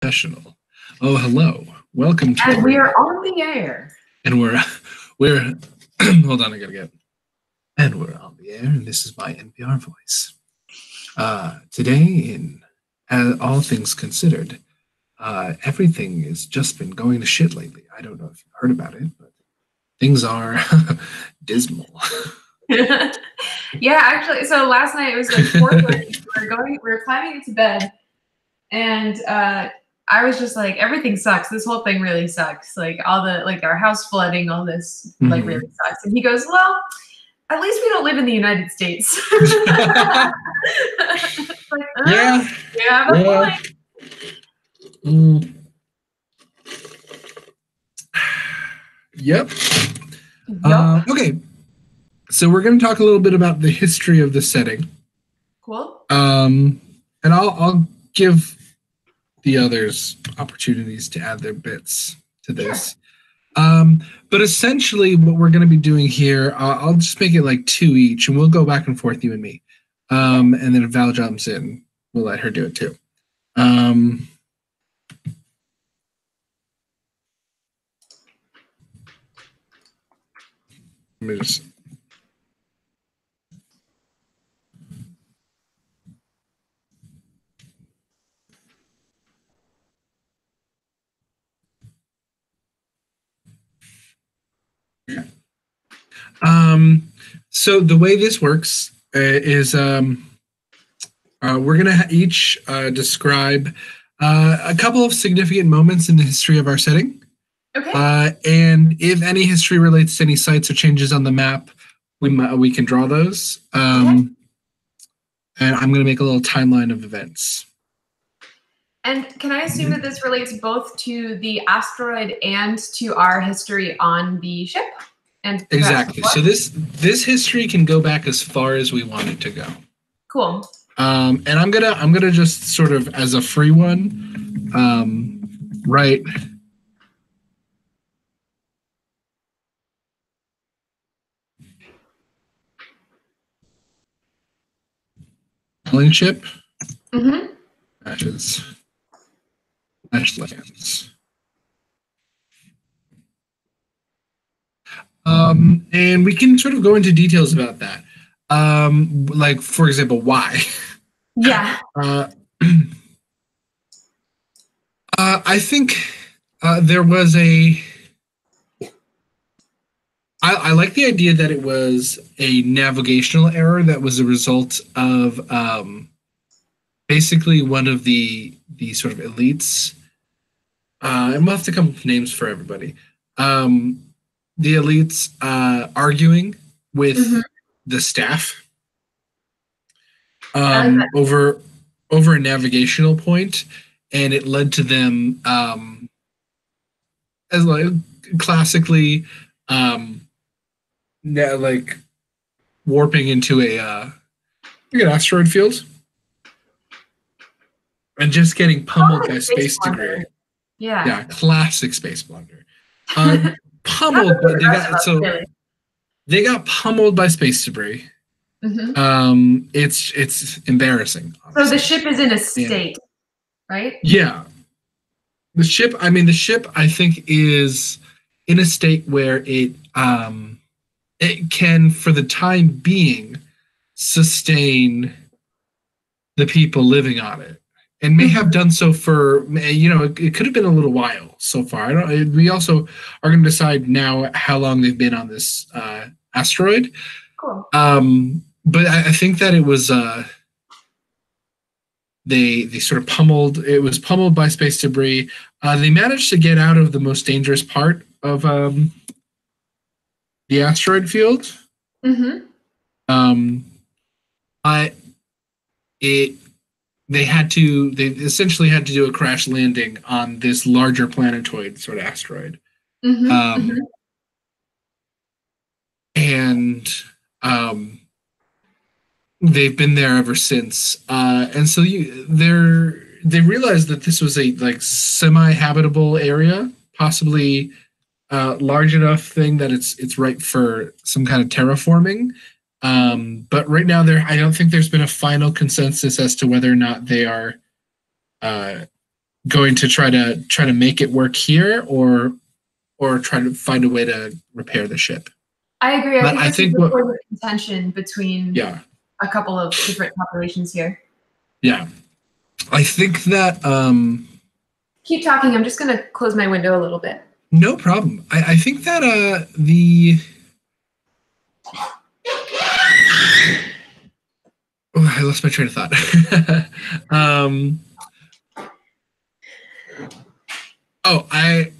professional. Oh, hello. Welcome to. And we are on the air. And we're hold on, I gotta get. And we're on the air, and this is my NPR voice. Today, in all things considered, everything has just been going to shit lately. I don't know if you've heard about it, but things are dismal. Yeah, actually, so last night it was like 4:30. We were climbing into bed, and I was just like, everything sucks. This whole thing really sucks. Like all the our house flooding, all this really sucks. And he goes, well, at least we don't live in the United States. Like, yeah. Yep. Okay. So we're going to talk a little bit about the history of the setting. Cool. And I'll give the others opportunities to add their bits to this. Sure. But essentially what we're going to be doing here, I'll just make it like 2 each, and we'll go back and forth, you and me. And then if Val jumps in, we'll let her do it too. Let me just... So the way this works is we're going to each describe a couple of significant moments in the history of our setting. Okay. And if any history relates to any sites or changes on the map, we can draw those. And I'm going to make a little timeline of events. And can I assume that this relates both to the asteroid and to our history on the ship? And exactly. So this history can go back as far as we want it to go. Cool. And I'm gonna just sort of as a free one, write sailing ship. Matches lands. And we can sort of go into details about that. Like, for example, why? Yeah. I think there was I like the idea that it was a navigational error that was a result of basically one of the sort of elites. And we'll have to come up with names for everybody. The elites arguing with the staff over a navigational point, and it led to them as like classically like warping into an asteroid field and just getting pummeled by space debris. Yeah, classic space blunder. Pummeled, but they got pummeled by space debris. It's embarrassing. Honestly. So the ship is in a state, right? Yeah. The ship, I think, is in a state where it can, for the time being, sustain the people living on it. And may have done so for, it could have been a little while so far. We also are going to decide now how long they've been on this asteroid. Cool. But I think that it was they sort of pummeled. It was pummeled by space debris. They managed to get out of the most dangerous part of the asteroid field. They essentially had to do a crash landing on this larger planetoid sort of asteroid. And they've been there ever since. And so they realized that this was a like semi-habitable area, possibly large enough thing that it's right for some kind of terraforming. But right now, I don't think there's been a final consensus as to whether or not they are going to try to make it work here, or try to find a way to repair the ship. I agree. But I think this is a point of contention between a couple of different populations here. Yeah. I think that keep talking. I'm just going to close my window a little bit. No problem. I think that the I lost my train of thought. I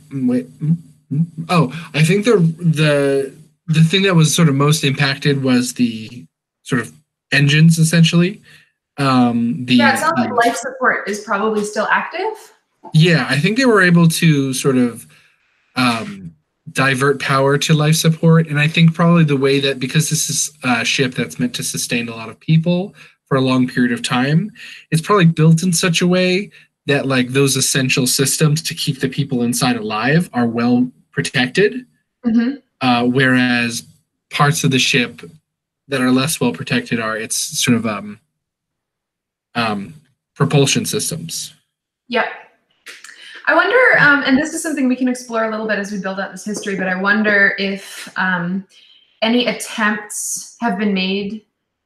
think the thing that was sort of most impacted was the sort of engines, essentially. It sounds like life support is probably still active. Yeah, I think they were able to sort of divert power to life support, and I think probably the way that, because this is a ship that's meant to sustain a lot of people for a long period of time, it's probably built in such a way that like those essential systems to keep the people inside alive are well protected, whereas parts of the ship that are less well protected are its sort of propulsion systems. Yep. I wonder, and this is something we can explore a little bit as we build out this history, but I wonder if any attempts have been made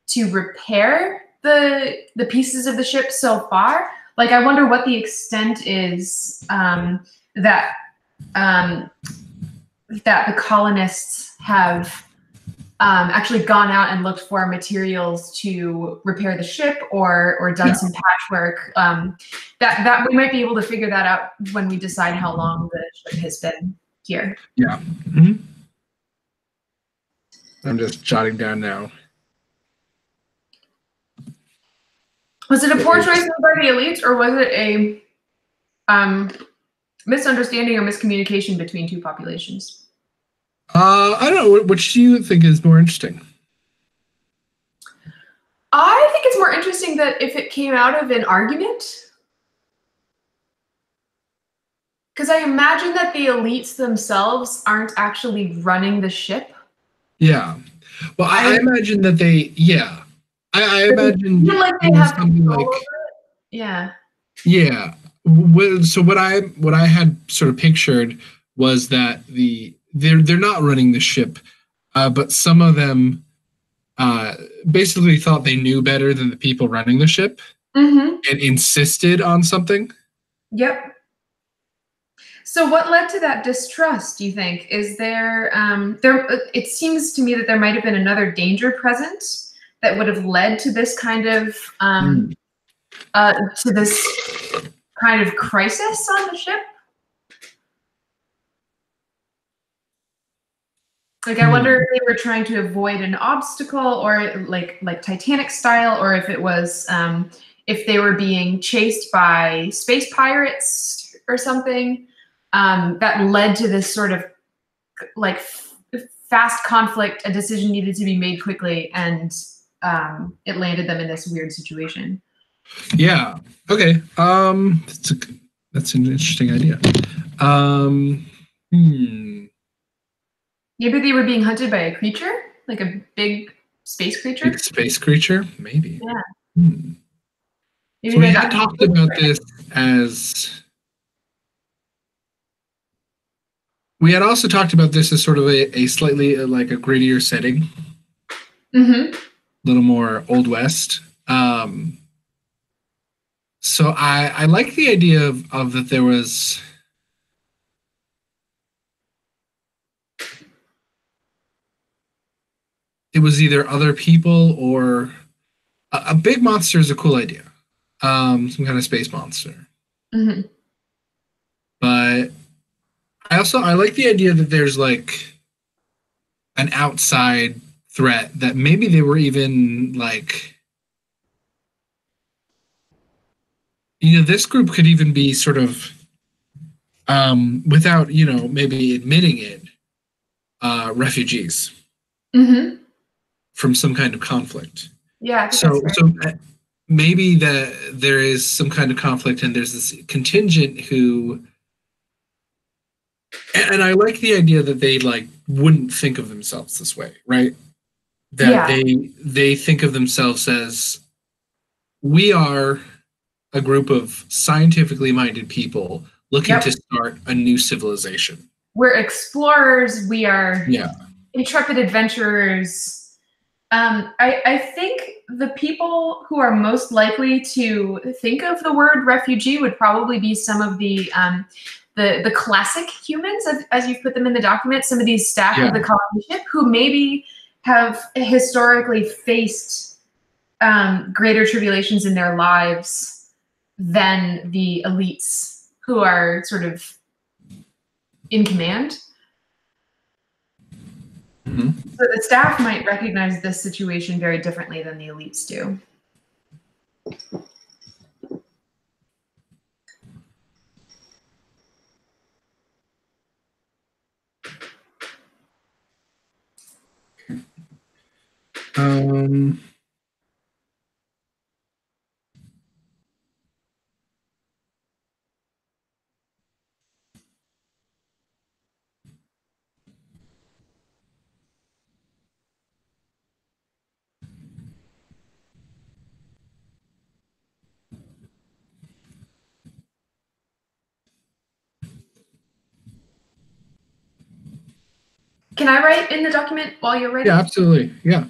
to repair the pieces of the ship so far. Like, I wonder what the extent is that the colonists have actually gone out and looked for materials to repair the ship, or done some patchwork. That we might be able to figure that out when we decide how long the ship has been here. Yeah. I'm just jotting down now. Was it a poor choice by the elites, or was it a misunderstanding or miscommunication between two populations? I don't know. Which do you think is more interesting? I think it's more interesting that if it came out of an argument, because I imagine that the elites themselves aren't actually running the ship. Yeah. Well, I imagine that they, I imagine feel like they have something like, yeah. So what I had sort of pictured was that they're not running the ship, but some of them basically thought they knew better than the people running the ship, and insisted on something. Yep. So what led to that distrust, do you think? Is there it seems to me that there might have been another danger present that would have led to this kind of crisis on the ship? Like, I wonder if they were trying to avoid an obstacle, or like Titanic style, or if it was if they were being chased by space pirates or something, that led to this sort of like fast conflict. A decision needed to be made quickly, and it landed them in this weird situation. Yeah. Okay. That's an interesting idea. Maybe they were being hunted by a creature, like a big space creature. Big space creature, maybe. Yeah. Maybe so we had talked about this as. We had also talked about this as sort of a slightly like a grittier setting. A little more Old West. So I like the idea of that there was. It was either other people or a big monster is a cool idea. Some kind of space monster. But I like the idea that there's like an outside threat, that maybe they were even like, this group could even be sort of without, maybe admitting it, refugees. From some kind of conflict. Yeah. So maybe there is some kind of conflict, and there's this contingent who, and I like the idea that they like wouldn't think of themselves this way, right? That they think of themselves as, we are a group of scientifically minded people looking Yep. to start a new civilization. We're explorers. We are Yeah. intrepid adventurers. I think the people who are most likely to think of the word refugee would probably be some of the classic humans, as you've put them in the document, some of these staff of the colony ship who maybe have historically faced greater tribulations in their lives than the elites who are sort of in command. Mm-hmm. So the staff might recognize this situation very differently than the elites do. Can I write in the document while you're writing? Yeah, absolutely. Yeah.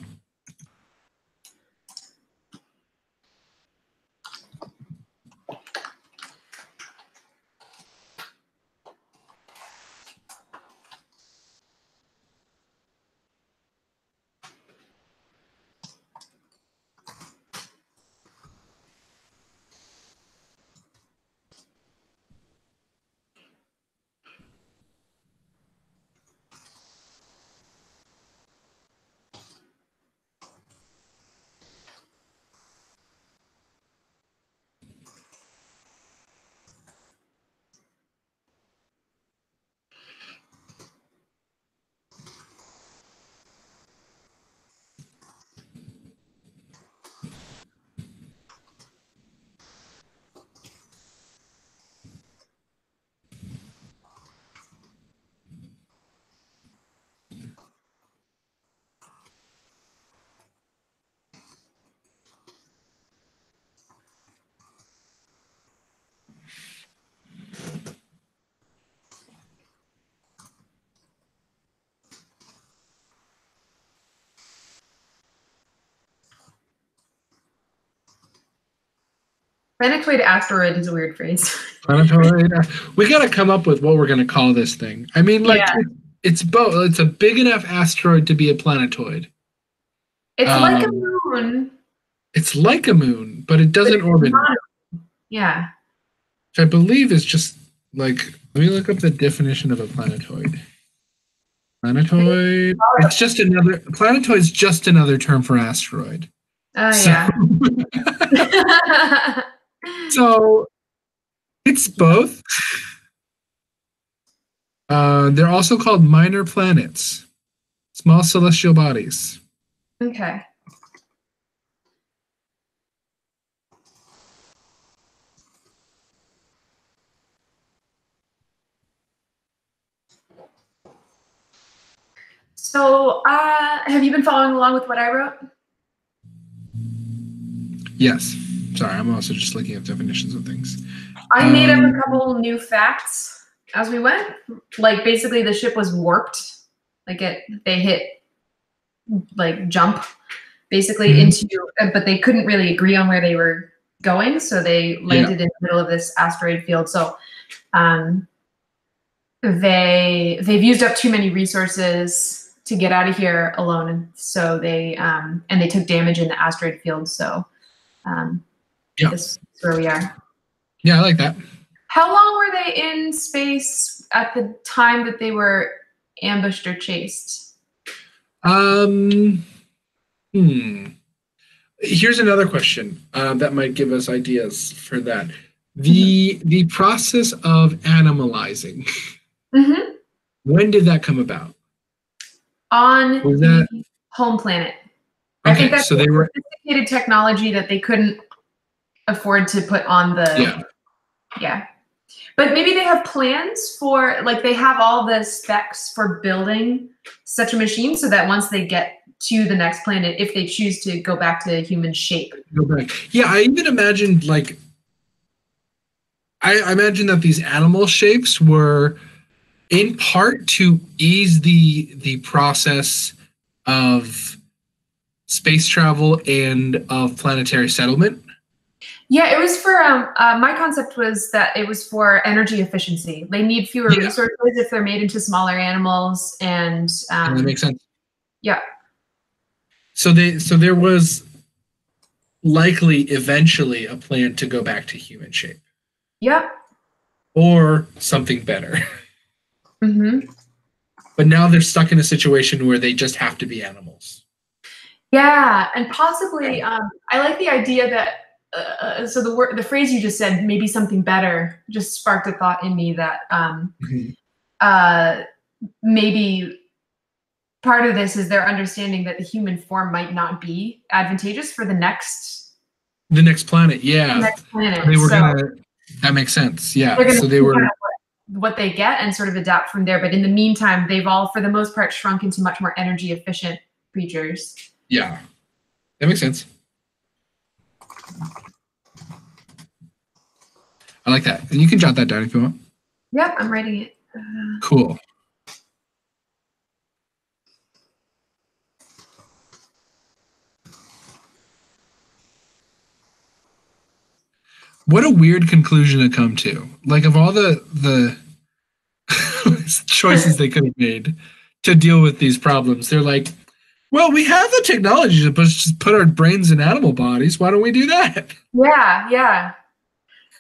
Planetoid asteroid is a weird phrase. Planetoid. We got to come up with what we're going to call this thing. I mean, like, it's both. It's a big enough asteroid to be a planetoid. It's like a moon. It's like a moon, but it doesn't orbit. Yeah. Which I believe is just like, let me look up the definition of a planetoid. Planetoid. It's just another. Planetoid is just another term for asteroid. Oh, So, yeah. So it's both. They're also called minor planets, small celestial bodies. Okay. So, have you been following along with what I wrote? Yes. Sorry, I'm also just looking at definitions of things. I made up a couple new facts as we went. Like, basically, the ship was warped. Like, they hit, like, jump, basically, into, but they couldn't really agree on where they were going, so they landed in the middle of this asteroid field. So, they've used up too many resources to get out of here alone, and so they took damage in the asteroid field. So, this is where we are. Yeah, I like that. How long were they in space at the time that they were ambushed or chased? Here's another question that might give us ideas for that. The process of animalizing. When did that come about? On the home planet. Okay, I think that's so they were sophisticated technology that they couldn't afford to put on the. Yeah. But maybe they have plans for, like, they have all the specs for building such a machine so that once they get to the next planet, if they choose to go back to human shape. Yeah, I even imagined, like, I imagine that these animal shapes were in part to ease the process of space travel and of planetary settlement. Yeah, it was for my concept was that it was for energy efficiency. They need fewer Yeah, resources if they're made into smaller animals, and and that makes sense. yeah, So there was likely eventually a plan to go back to human shape yep, or something better. hmm But now they're stuck in a situation where they just have to be animals. yeah, and possibly I like the idea that so the phrase you just said, maybe something better, just sparked a thought in me that Mhm. uh, maybe part of this is their understanding that the human form might not be advantageous for The next planet, yeah. next So planet. they were So gonna. That makes sense. they're Yeah. going to So they see were. kind of what they get and sort of adapt from there. But in the meantime, they've all, for the most part, shrunk into much more energy efficient creatures. Yeah. That makes sense. I like that, and you can jot that down if you want. Yep, I'm writing it. Cool. What a weird conclusion to come to. Like of all the choices they could have made to deal with these problems, they're like, well, we have the technology to just put our brains in animal bodies. Why don't we do that? Yeah, yeah.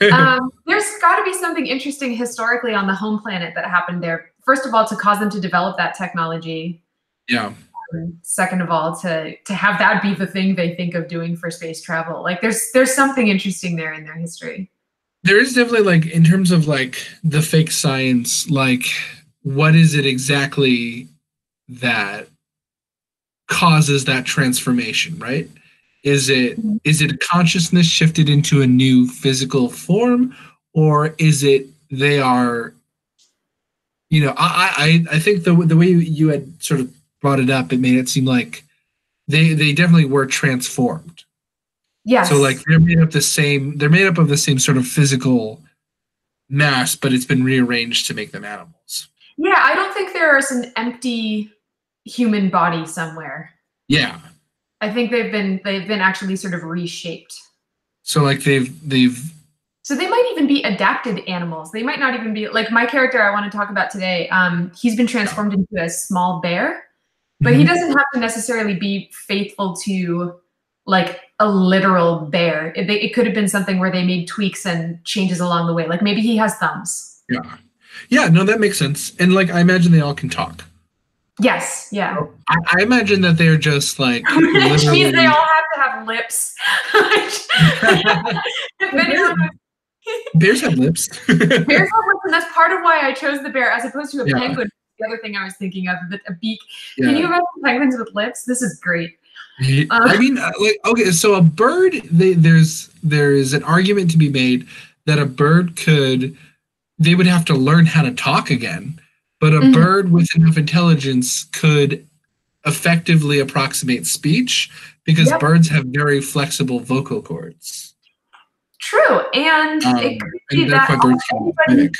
There's got to be something interesting historically on the home planet that happened there. First of all, to cause them to develop that technology. Yeah. Second of all, to have that be the thing they think of doing for space travel. Like there's something interesting there in their history. There is definitely like in terms of like the fake science, like what is it exactly that causes that transformation, right? Is it a consciousness shifted into a new physical form, or is it they are, I think the way you had sort of brought it up, it made it seem like they definitely were transformed. So like Yes. they're made up of the same sort of physical mass, but it's been rearranged to make them animals. Yeah, I don't think there is an empty human body somewhere. Yeah. I think they've been actually sort of reshaped. So like they've So they might even be adapted animals. They might not even be like my character I want to talk about today. He's been yeah. transformed into a small bear, but he Mhm. doesn't have to necessarily be faithful to like a literal bear. It could have been something where they made tweaks and changes along the way. Like maybe he has thumbs. Yeah. Yeah, no, that makes sense. And like I imagine they all can talk. Yes, yeah. So I imagine that they're just like Which means they literally all have to have lips. Depending bears, on bears have lips. bears have lips, and that's part of why I chose the bear as opposed to a Yeah. penguin. The other thing I was thinking of, a beak. Can you Yeah. imagine penguins with lips? This is great. I mean, like, okay, so a bird, there is an argument to be made that a bird they would have to learn how to talk again, but a Mhm. bird with enough intelligence could effectively approximate speech because Yep, birds have very flexible vocal cords. true. And it could be And that's that why birds can mimic.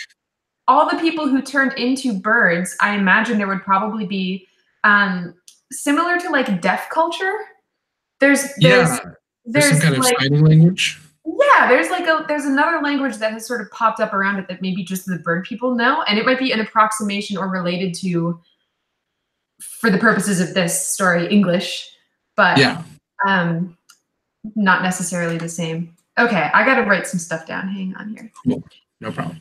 all the people who turned into birds, I imagine there would probably be um, similar to like deaf culture. There's there's Yeah, there's some there's kind of like signing language. yeah, there's another language that has sort of popped up around it that maybe just the bird people know, and it might be an approximation or related to, for the purposes of this story, English, but Yeah, um, not necessarily the same. Okay, I got to write some stuff down. Hang on here. cool. No problem.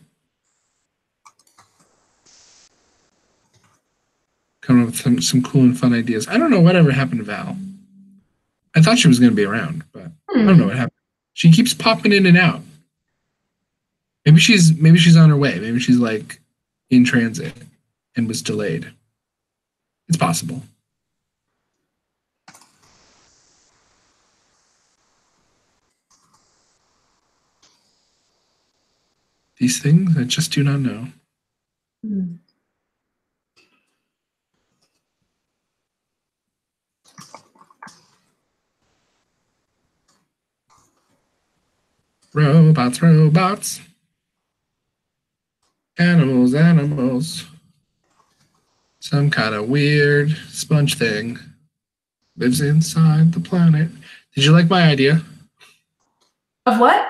Coming up with some cool and fun ideas. I don't know whatever happened to Val. I thought she was going to be around, but I don't know Hmm. what happened. She keeps popping in and out. Maybe she's on her way. Maybe she's like in transit and was delayed. It's possible. These things I just do not know. Hmm. Robots, robots. Animals, animals. Some kind of weird sponge thing lives inside the planet. Did you like my idea? Of what?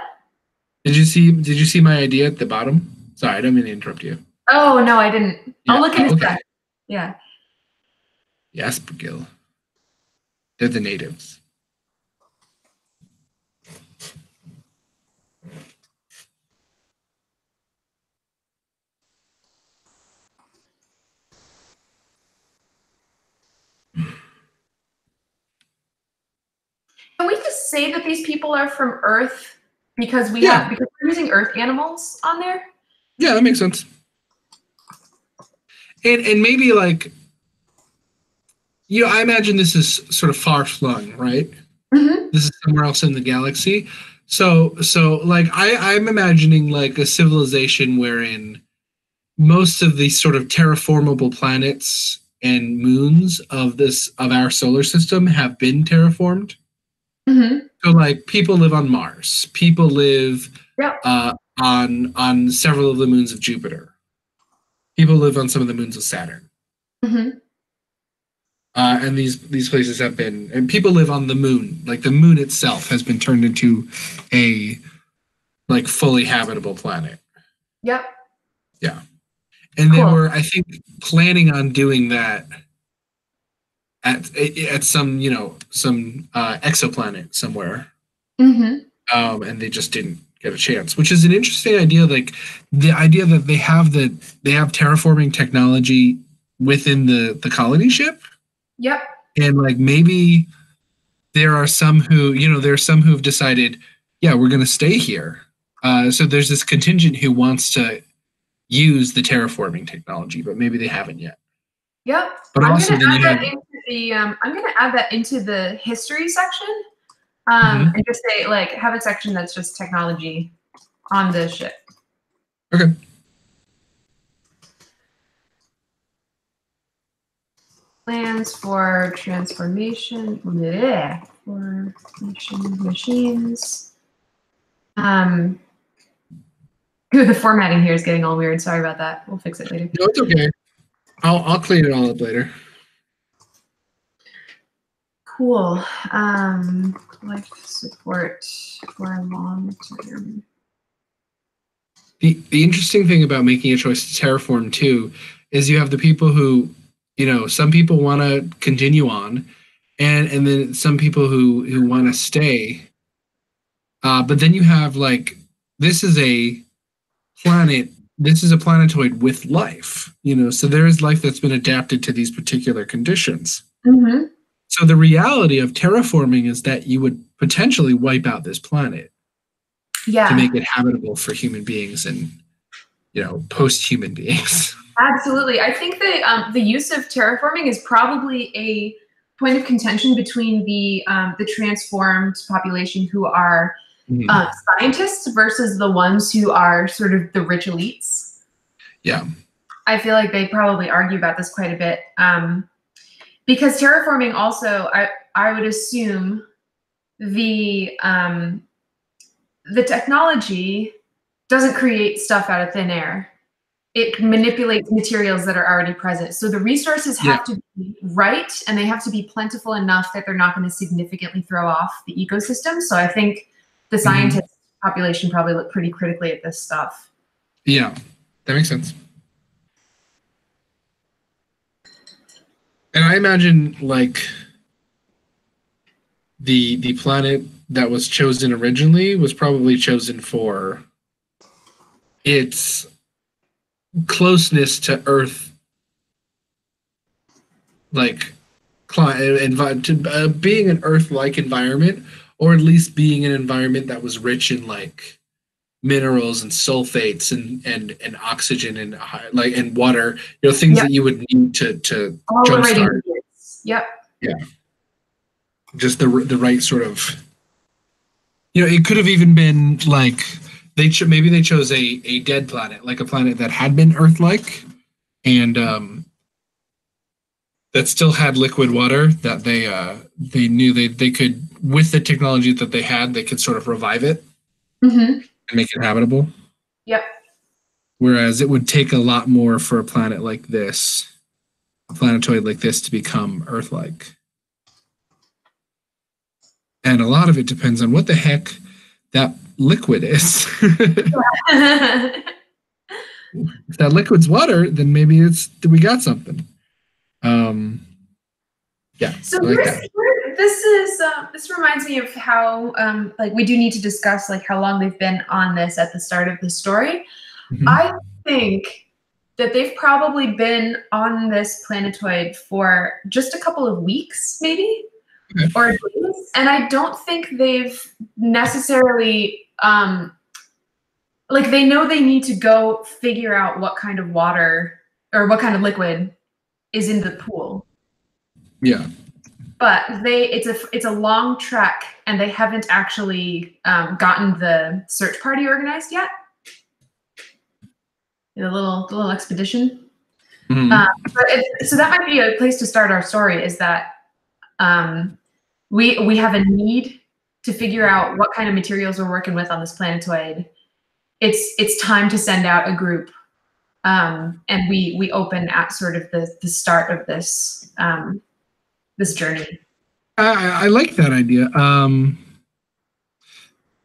Did you see my idea at the bottom? Sorry, I don't mean to interrupt you. Oh no, I didn't. Yeah. I'll look in a Okay. sec. Yeah. The Aspergill. They're the natives. Can we just say that these people are from Earth because Yeah. because we're using Earth animals on there? Yeah, that makes sense. And maybe like, I imagine this is sort of far flung, right? Mm-hmm. This is somewhere else in the galaxy. So like I'm imagining like a civilization wherein most of these sort of terraformable planets and moons of our solar system have been terraformed. Mm-hmm. So like people live on Mars. People live Yep. on several of the moons of Jupiter. People live on some of the moons of Saturn. Mm-hmm. And these places have been, and people live on the moon. Like the moon itself has been turned into a like fully habitable planet. Yep. Yeah, and they Cool. were, I think, planning on doing that at some some exoplanet somewhere. Mm-hmm. And they just didn't get a chance, which is an interesting idea. Like the idea that they have terraforming technology within the colony ship. Yep. And like maybe there are some who've decided, yeah, we're going to stay here. So there's this contingent who wants to use the terraforming technology, but maybe they haven't yet. Yep. But I'm also gonna then add you that have into the I'm gonna add that into the history section. Mhm. And just say like have a section that's just technology on the ship. Okay. Plans for transformation. Bleh, formation machines. The formatting here is getting all weird. Sorry about that. We'll fix it later. No, it's okay. I'll clean it all up later. Cool. Life support for a long term. The interesting thing about making a choice to terraform too is you have the people who, some people want to continue on, and then some people who want to stay. But then you have like this is a planet. This is a planetoid with life, so there is life that's been adapted to these particular conditions. Mm-hmm. So the reality of terraforming is that you would potentially wipe out this planet to make it habitable for human beings and post-human beings. Absolutely. I think that the use of terraforming is probably a point of contention between the transformed population who are scientists versus the ones who are sort of the rich elites. Yeah. I feel like they probably argue about this quite a bit. Because terraforming also, I would assume the technology doesn't create stuff out of thin air. It manipulates materials that are already present. So the resources have to be right, and they have to be plentiful enough that they're not going to significantly throw off the ecosystem. So I think the scientist population probably look pretty critically at this stuff. Yeah, that makes sense. And I imagine like the planet that was chosen originally was probably chosen for its closeness to Earth, like being an Earth-like environment, or at least being an environment that was rich in like minerals and sulfates and oxygen and and water, things that you would need to jumpstart. Yep. Yeah. Just the right sort of, it could have even been like maybe they chose a dead planet, like a planet that had been Earth-like, and that still had liquid water that they knew they could, with the technology that they had, they could sort of revive it and make it habitable. Yep. Whereas it would take a lot more for a planet like this, a planetoid like this, to become Earth-like. And a lot of it depends on what the heck that liquid is. If that liquid's water, then maybe we got something. Yeah, So I like that. this reminds me of how like we do need to discuss like how long they've been on this at the start of the story. Mm-hmm. I think that they've probably been on this planetoid for just a couple of weeks, maybe, okay. or days, and I don't think they've necessarily like they know they need to go figure out what kind of water or what kind of liquid is in the pool. Yeah. But it's a long trek, and they haven't actually gotten the search party organized yet. The little expedition. Mm-hmm. So that might be a place to start our story. Is that we have a need to figure out what kind of materials we're working with on this planetoid. It's time to send out a group, and we open at sort of the start of this this journey. I like that idea.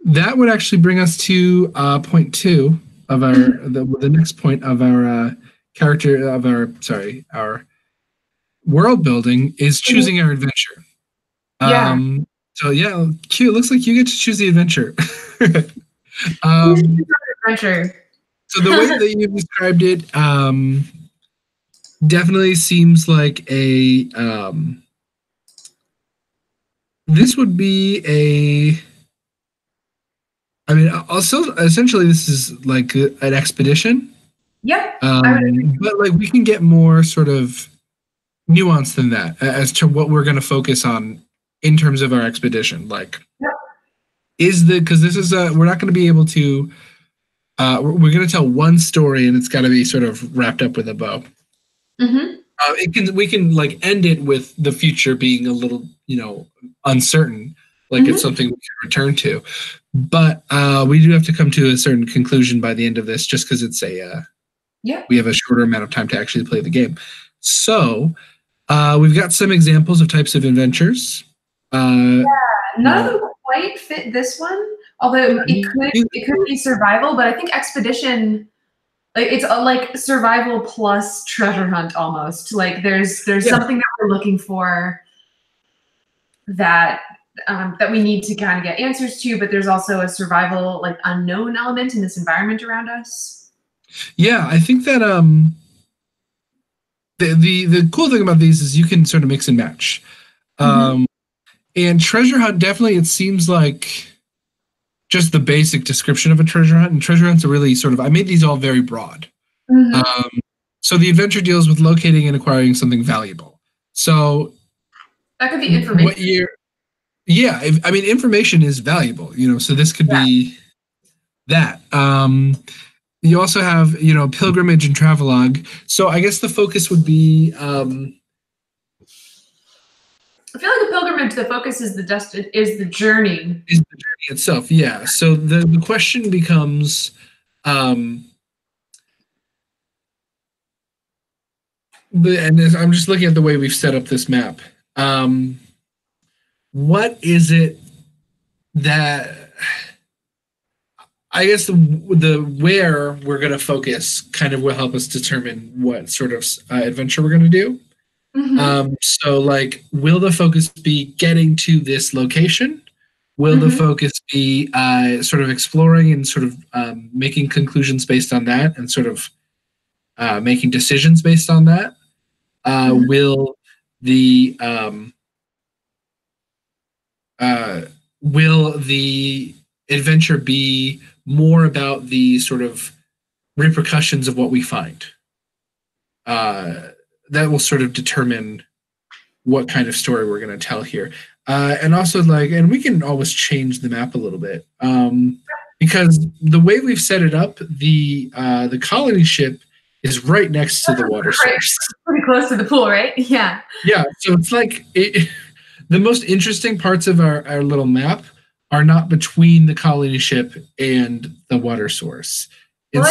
That would actually bring us to point 2 of our the next point of our character of our world building is choosing our adventure. Yeah. So yeah, Q. It looks like you get to choose the adventure. Adventure. So the way that you described it definitely seems like a this would be a. I mean, also essentially this is like an expedition. Yep. But like we can get more sort of nuance than that as to what we're going to focus on in terms of our expedition. Like, yep. Because this is we're not going to be able to. We're going to tell one story, and it's got to be sort of wrapped up with a bow. Mm-hmm. We can like end it with the future being a little, uncertain, like it's something we can return to. But we do have to come to a certain conclusion by the end of this, just because it's we have a shorter amount of time to actually play the game. So we've got some examples of types of adventures. None of them quite fit this one, although it could be survival. But I think expedition, like it's like survival plus treasure hunt almost. Like there's something that we're looking for that we need to kind of get answers to, but there's also a survival like unknown element in this environment around us. Yeah, I think that the cool thing about these is you can sort of mix and match. And treasure hunt, definitely, it seems like just the basic description of a treasure hunt. And treasure hunt's a really sort of, I made these all very broad. So the adventure deals with locating and acquiring something valuable. So that could be information. I mean, information is valuable, so this could be that. You also have, pilgrimage and travelogue. So I guess the focus would be. I feel like a pilgrimage, the focus is the journey. Is the journey itself, yeah. So the question becomes, and I'm just looking at the way we've set up this map. What is it that I guess the where we're going to focus kind of will help us determine what sort of adventure we're going to do. So like, will the focus be getting to this location? Will the focus be sort of exploring and sort of making conclusions based on that and sort of making decisions based on that? Will the adventure be more about the sort of repercussions of what we find? That will sort of determine what kind of story we're going to tell here. And also and we can always change the map a little bit because the way we've set it up, the colony ship is right next to the water source. Pretty close to the pool, right? Yeah. Yeah. So it's like the most interesting parts of our little map are not between the colony ship and the water source. And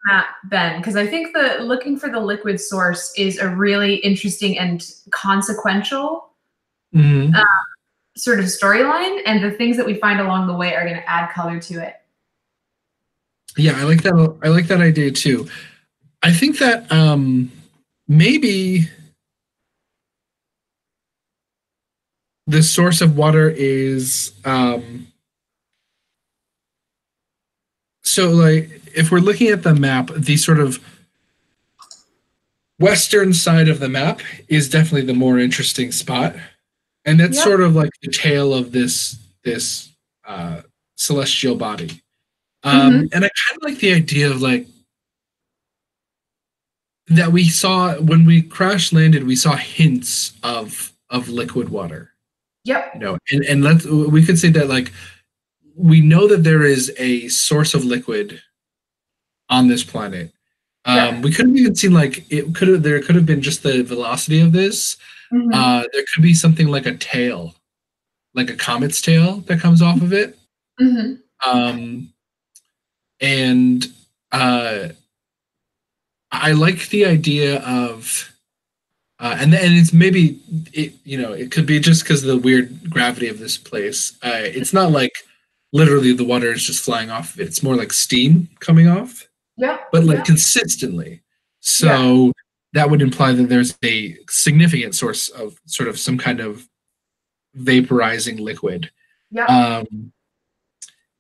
map, Ben, because I think looking for the liquid source is a really interesting and consequential sort of storyline, and the things that we find along the way are going to add color to it. Yeah, I like that. I like that idea too. I think that maybe the source of water is so like if we're looking at the map, the sort of western side of the map is definitely the more interesting spot, and that's sort of like the tail of this celestial body. And I kind of like the idea of like that we saw when we crash landed, we saw hints of liquid water. Yep. You know, and we could say that like we know that there is a source of liquid on this planet. We could have even seen like there could have been just the velocity of this. There could be something like a tail, like a comet's tail that comes off of it. And I like the idea of, and it's maybe it could be just because of the weird gravity of this place. It's not like literally the water is just flying off of it. It's more like steam coming off. Yeah. But like consistently. So that would imply that there's a significant source of sort of some kind of vaporizing liquid. Yeah.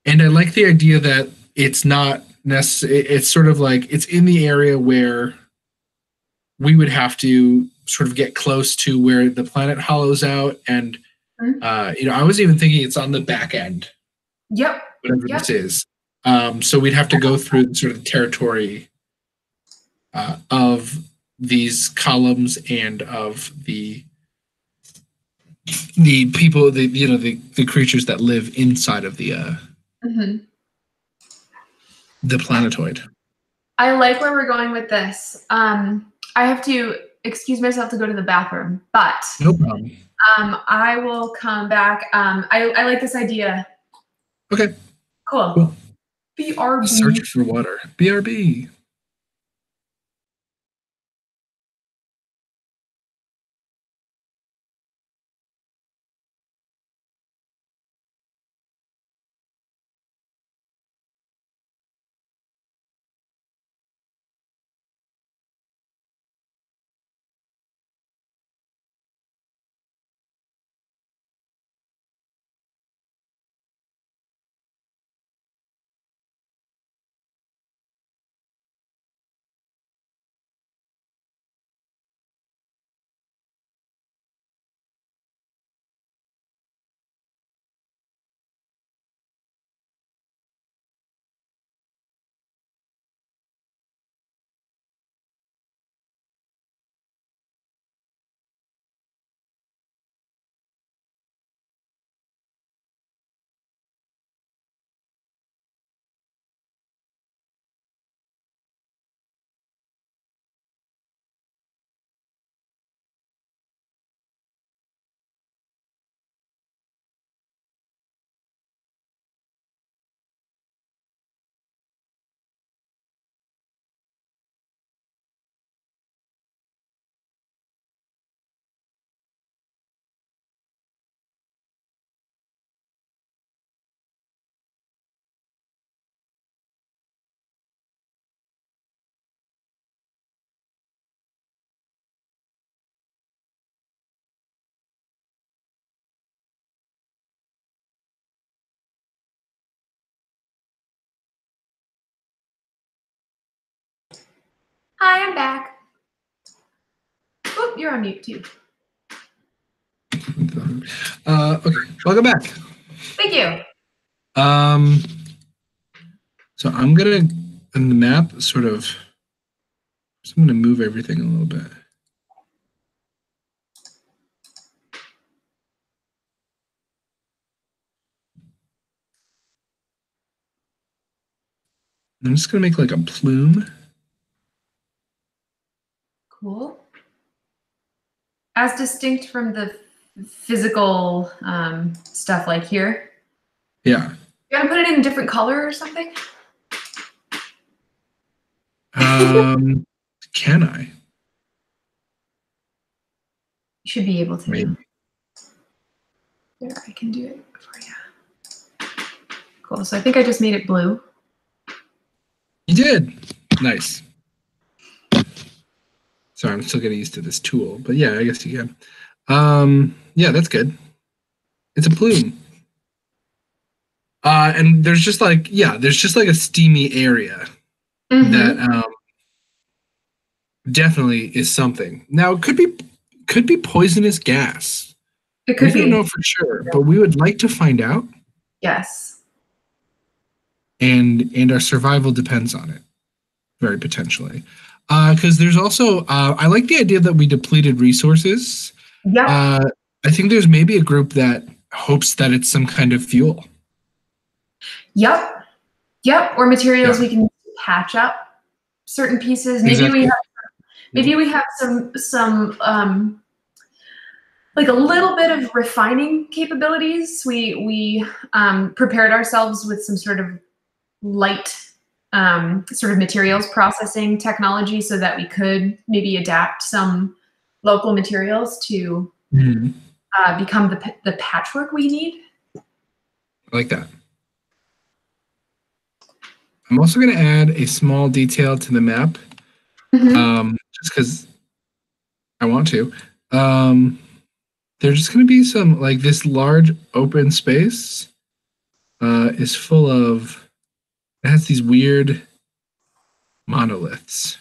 And I like the idea that it's not necessary. It's sort of like it's in the area where we would have to sort of get close to where the planet hollows out. And, I was even thinking it's on the back end. Yep. Whatever this is. So we'd have to go through the sort of territory of these columns and of the people, the creatures that live inside of the planetoid. I like where we're going with this. I have to excuse myself to go to the bathroom, but no problem. I will come back. I like this idea. Okay. Cool. BRB. Search for water. BRB. Hi, I'm back. Oop, you're on mute too. Okay, welcome back. Thank you. So I'm gonna in the map sort of. So I'm gonna move everything a little bit. I'm just gonna make like a plume. Cool. As distinct from the physical stuff like here. Yeah. You gotta put it in a different color or something? Can I? You should be able to. Maybe. There, I can do it for you. Cool. So I think I just made it blue. You did. Nice. Sorry, I'm still getting used to this tool, but yeah, I guess you can. Yeah, that's good. It's a plume. And there's just like a steamy area that definitely is something. Now it could be poisonous gas. It could We don't be. know for sure, but we would like to find out. Yes. And our survival depends on it, very potentially. Because there's also I like the idea that we depleted resources. Yep. I think there's maybe a group that hopes that it's some kind of fuel. Yep. Yep. Or materials we can patch up certain pieces. Maybe we have some like a little bit of refining capabilities. We prepared ourselves with some sort of light sort of materials processing technology so that we could maybe adapt some local materials to become the patchwork we need. I like that. I'm also going to add a small detail to the map, just because I want to. There's just going to be some, like, this large open space is full of, it has these weird monoliths.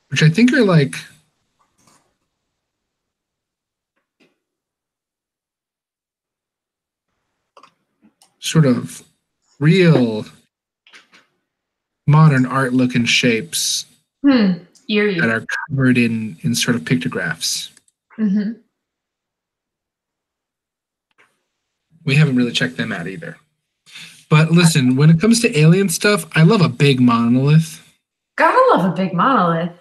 Which I think are like sort of real modern art looking shapes Eerie. that are covered in sort of pictographs. We haven't really checked them out either. But listen, when it comes to alien stuff, I love a big monolith. Gotta love a big monolith.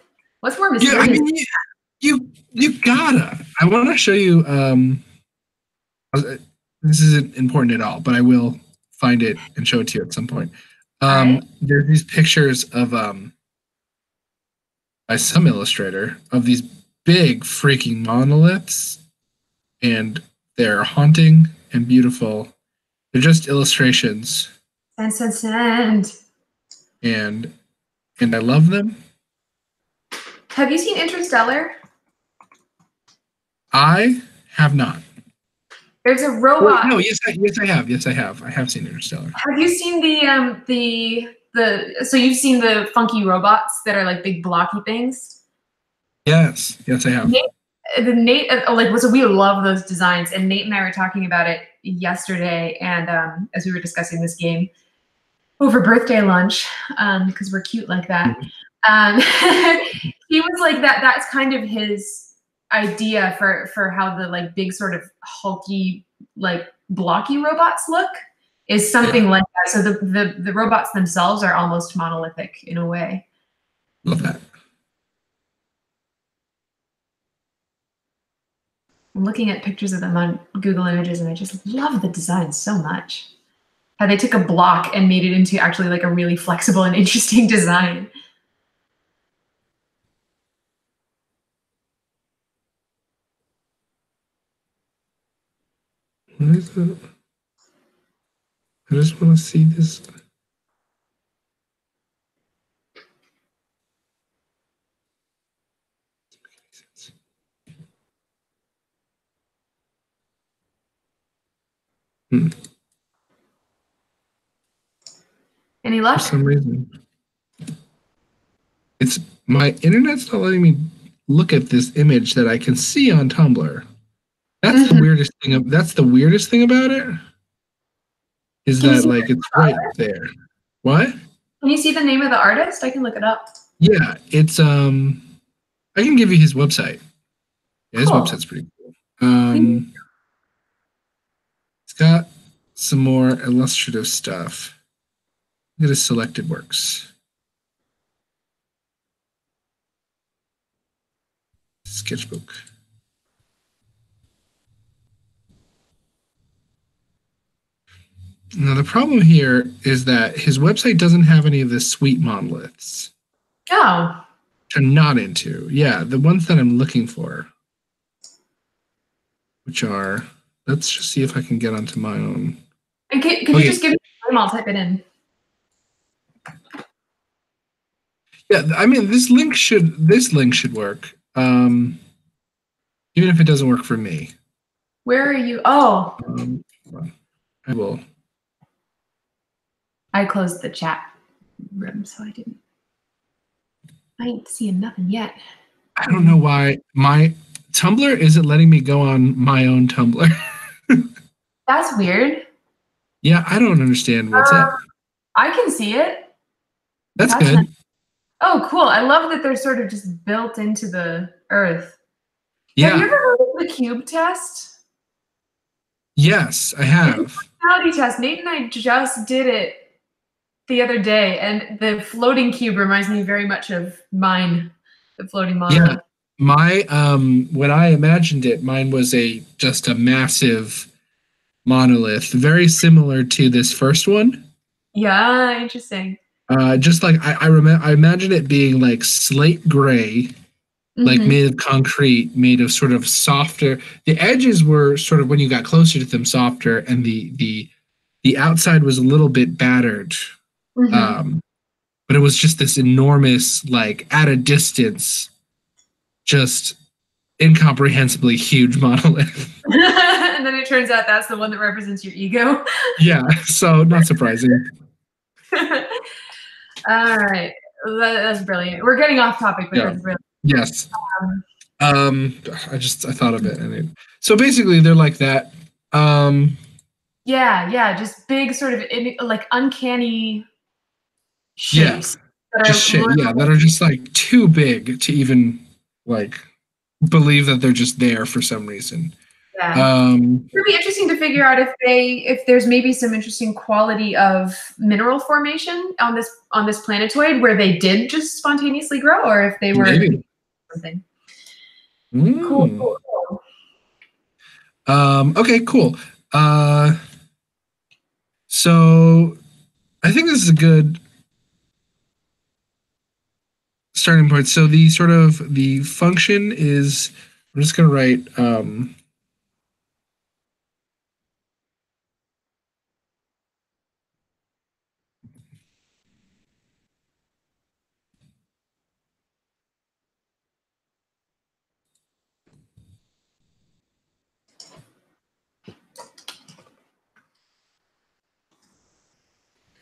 What's more mysterious? Yeah, I mean, you gotta. I want to show you. This isn't important at all, but I will find it and show it to you at some point. There's these pictures of by some illustrator of these big freaking monoliths, and they're haunting and beautiful. They're just illustrations. Send. And I love them. Have you seen Interstellar? I have not. There's a robot. No, yes, I have. Yes, I have. I have seen Interstellar. Have you seen the so you've seen the funky robots that are like big blocky things? Yes, I have. So we love those designs, and Nate and I were talking about it yesterday, and as we were discussing this game over birthday lunch, because we're cute like that. He was like that's kind of his idea for how the like big sort of hulky like blocky robots look is something like that. So the robots themselves are almost monolithic in a way. Love that. I'm looking at pictures of them on Google Images, and I just love the design so much. How they took a block and made it into actually like a really flexible and interesting design. What is it? I just want to see this. Any luck? For some reason, it's my internet's not letting me look at this image that I can see on Tumblr. That's the weirdest thing. That's the weirdest thing about it. Is that like it's right there? What? Can you see the name of the artist? I can look it up. Yeah, it's I can give you his website. Yeah, his website's pretty cool. It's got some more illustrative stuff. Look at his selected works. Sketchbook. Now the problem here is that his website doesn't have any of the sweet monoliths, Oh. which I'm not into. Yeah, the ones that I'm looking for, which are, let's just see if I can get onto my own. And could you just give me the name? I'll type it in. Yeah, I mean this link should work. Even if it doesn't work for me. Where are you? Oh. I will. I closed the chat room, so I ain't seeing nothing yet. I don't know why my Tumblr isn't letting me go on my own Tumblr. That's weird. Yeah, I don't understand what's up. I can see it. That's good. Nice. Oh, cool. I love that they're sort of just built into the earth. Yeah. Have you ever heard of the cube test? Yes, I have. It's a personality test. Nate and I just did it the other day, and the floating cube reminds me very much of mine, the floating monolith. Yeah, my when I imagined it, mine was just a massive monolith, very similar to this first one. Yeah, interesting. Just like I imagine it being like slate gray, like made of concrete, made of sort of softer. The edges were sort of, when you got closer to them, softer, and the outside was a little bit battered. But it was just this enormous, like at a distance, just incomprehensibly huge monolith. And then it turns out that's the one that represents your ego. Yeah, so not surprising. All right, that's brilliant. We're getting off topic, but that's brilliant. Yes. I thought of it, so basically they're like that. Yeah, just big, sort of like uncanny shapes. Yeah, that are just like too big to even like believe that they're just there for some reason. Yeah. It'd be interesting to figure out if there's maybe some interesting quality of mineral formation on this planetoid where they did just spontaneously grow, or if they were something. Cool. Okay, cool. So I think this is a good starting point. So the function is, I'm just going to write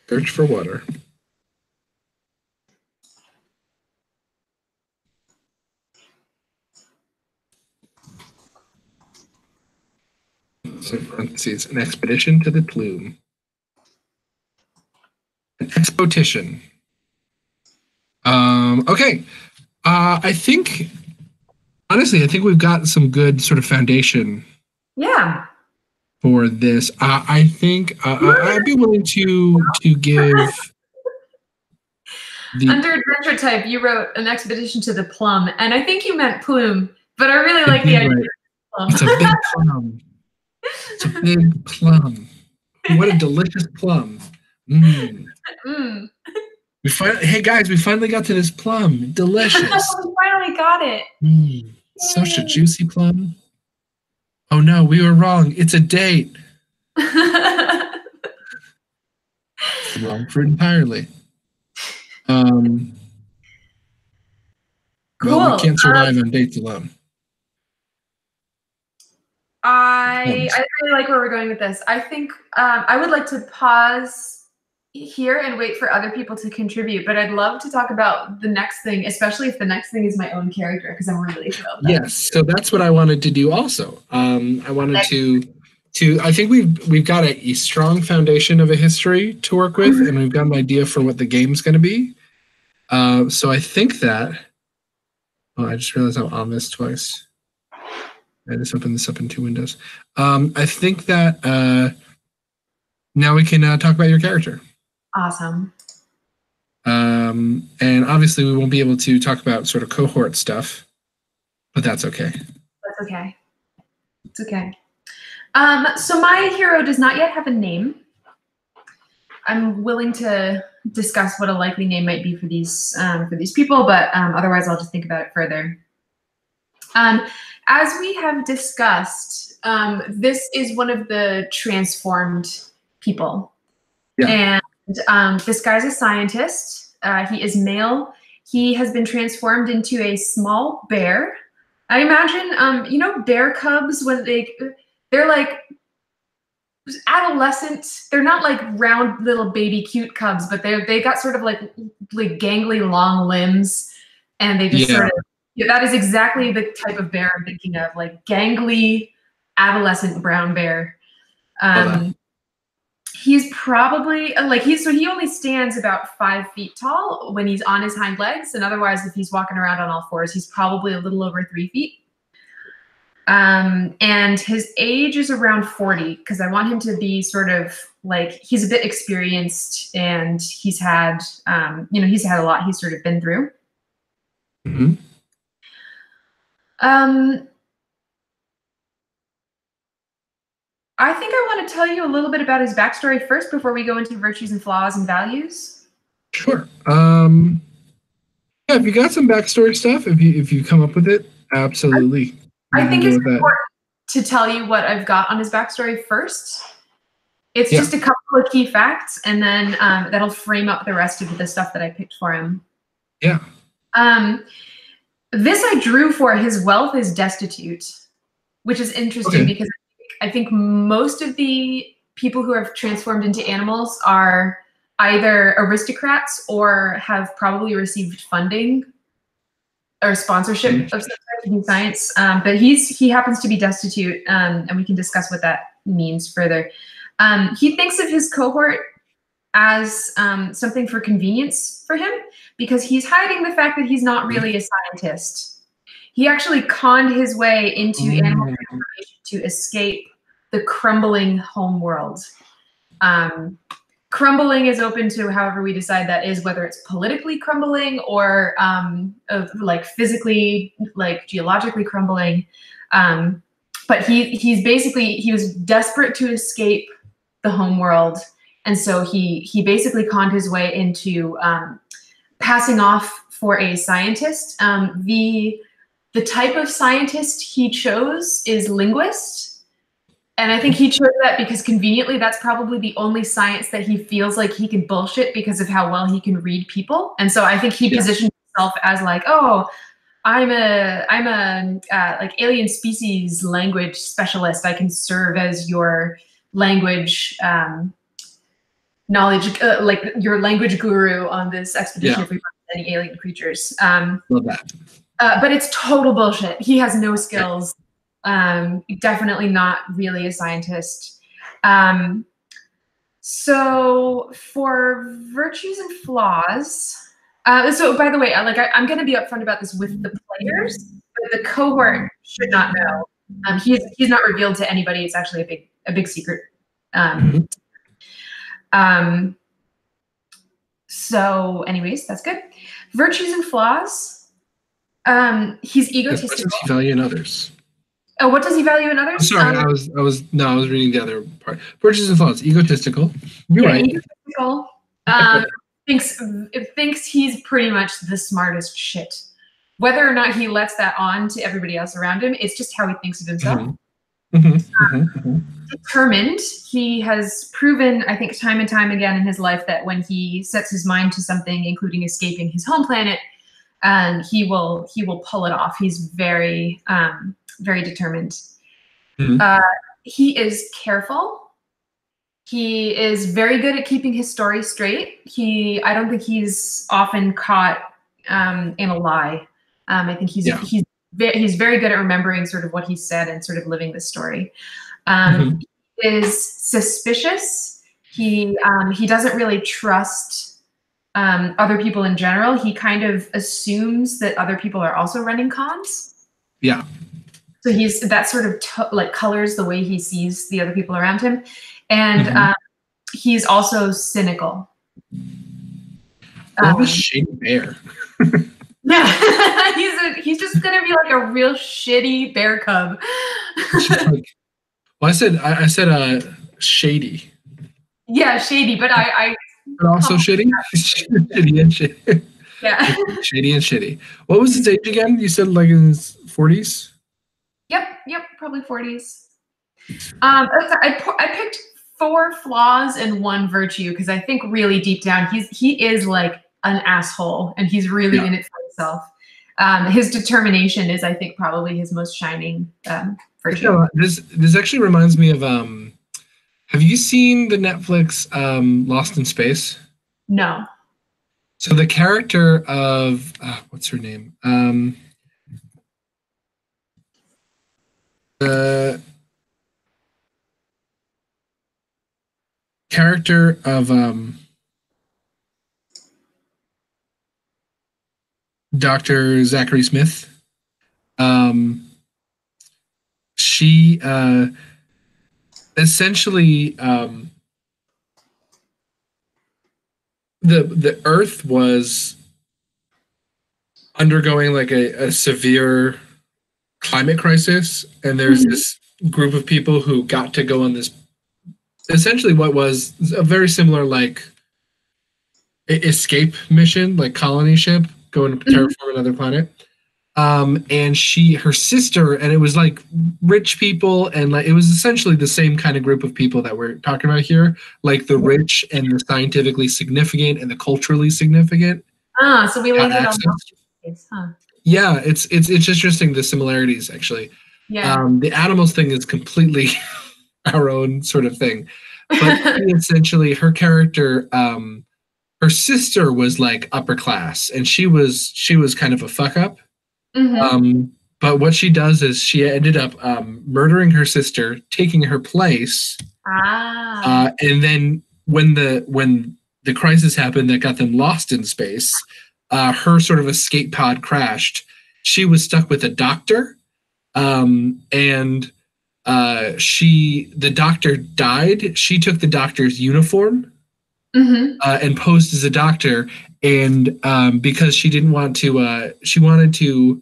search for water. So parentheses, an expedition to the plume. An expedition. Okay. I think, honestly, we've got some good sort of foundation. Yeah. For this, I think I'd be willing to give. Under adventure type, you wrote an expedition to the plum, and I think you meant plume, but I really like the idea. Right. It's a big plum. It's a big plum. What a delicious plum. Hey guys, we finally got to this plum. Delicious. We finally got it. Such a juicy plum. Oh no, we were wrong. It's a date. It's the wrong fruit entirely. Cool. Well, we can't survive on dates alone. I really like where we're going with this. I think I would like to pause here and wait for other people to contribute, but I'd love to talk about the next thing, especially if the next thing is my own character, because I'm really thrilled. Yes, so that's what I wanted to do also. I wanted to I think we've got a strong foundation of a history to work with, and we've got an idea for what the game's going to be. So I think that, I just realized I'm on this twice. I just opened this up in two windows. I think that now we can talk about your character. Awesome. And obviously we won't be able to talk about sort of cohort stuff, but that's okay. That's okay. It's okay. So my hero does not yet have a name. I'm willing to discuss what a likely name might be for these people, but otherwise I'll just think about it further. As we have discussed, this is one of the transformed people. Yeah. And this guy's a scientist. He is male. He has been transformed into a small bear. I imagine, you know, bear cubs, when they're like adolescent. They're not like round little baby cute cubs, but they got sort of like gangly long limbs, and they just sort of, yeah, that is exactly the type of bear I'm thinking of, like gangly adolescent brown bear. He's probably so he only stands about 5 feet tall when he's on his hind legs, and otherwise if he's walking around on all fours, he's probably a little over 3 feet. And his age is around 40, because I want him to be sort of like, he's a bit experienced, and he's had, you know, he's had a lot he's sort of been through. Mm-hmm. I think I want to tell you a little bit about his backstory first before we go into virtues and flaws and values. Sure. Yeah, if you got some backstory stuff, if you come up with it, absolutely. I think it's important to tell you what I've got on his backstory first. It's just a couple of key facts, and then that'll frame up the rest of the stuff that I picked for him. Yeah. This I drew for his wealth is destitute, which is interesting because I think most of the people who have transformed into animals are either aristocrats or have probably received funding or sponsorship of some type to do science. But he happens to be destitute, and we can discuss what that means further. He thinks of his cohort as something for convenience for him, because he's hiding the fact that he's not really a scientist. He actually conned his way into animal transformation to escape the crumbling home world. Crumbling is open to however we decide that is, whether it's politically crumbling or like physically, like geologically crumbling. But he was desperate to escape the home world, and so he basically conned his way into passing off for a scientist. The type of scientist he chose is linguist. And I think he chose that because conveniently that's probably the only science that he feels like he can bullshit because of how well he can read people. And so I think he positioned himself as like, oh, I'm a like alien species language specialist. I can serve as your language knowledge, like your language guru on this expedition if we find any alien creatures. Love that. But it's total bullshit. He has no skills. Definitely not really a scientist. So for virtues and flaws, so by the way, I'm going to be upfront about this with the players, but the cohort should not know. He's not revealed to anybody. It's actually a big secret. So anyways, that's good. Virtues and flaws. He's egotistical. What does he value in others? Oh, what does he value in others? Sorry, I was reading the other part. Virtues and flaws. Egotistical. You're right. Egotistical. Thinks he's pretty much the smartest shit. Whether or not he lets that on to everybody else around him, it's just how he thinks of himself. Determined. He has proven, I think, time and time again in his life that when he sets his mind to something, including escaping his home planet, he will pull it off. He's very very determined. He is careful. He is very good at keeping his story straight. I don't think he's often caught in a lie. I think he's very good at remembering sort of what he said and sort of living the story. He is suspicious. He doesn't really trust other people in general. He kind of assumes that other people are also running cons. Yeah. So that sort of like colors the way he sees the other people around him. And he's also cynical. A shady bear. Yeah, he's just gonna be like a real shitty bear cub. Like, well, I said shady. Yeah, shady, but I but also compliment shitty. Shitty and shitty. yeah. Shady and shitty. What was his age again? You said like in his 40s? Yep, probably 40s. Okay, I picked 4 flaws and 1 virtue because I think really deep down he is like an asshole and he's really Yeah. in it for himself. His determination is, I think, probably his most shining virtue. Yeah, this actually reminds me of have you seen the Netflix Lost in Space? No. So the character of what's her name? The character of Dr. Zachary Smith. Um, she essentially the Earth was undergoing like a severe climate crisis, and there's this group of people who got to go on this essentially what was a very similar like escape mission, like colony ship going to terraform another planet. And her sister, and it was like rich people, and like it was essentially the same kind of group of people that we're talking about here, like the rich and the scientifically significant and the culturally significant. So we landed on that, huh? Yeah, it's interesting the similarities actually. Yeah. The animals thing is completely our own sort of thing, but essentially her character, her sister was like upper class, and she was kind of a fuck up. But what she does is she ended up murdering her sister, taking her place, and then when the crisis happened that got them lost in space, her sort of escape pod crashed. She was stuck with a doctor, and the doctor died. She took the doctor's uniform and posed as a doctor, and because she didn't want to, she wanted to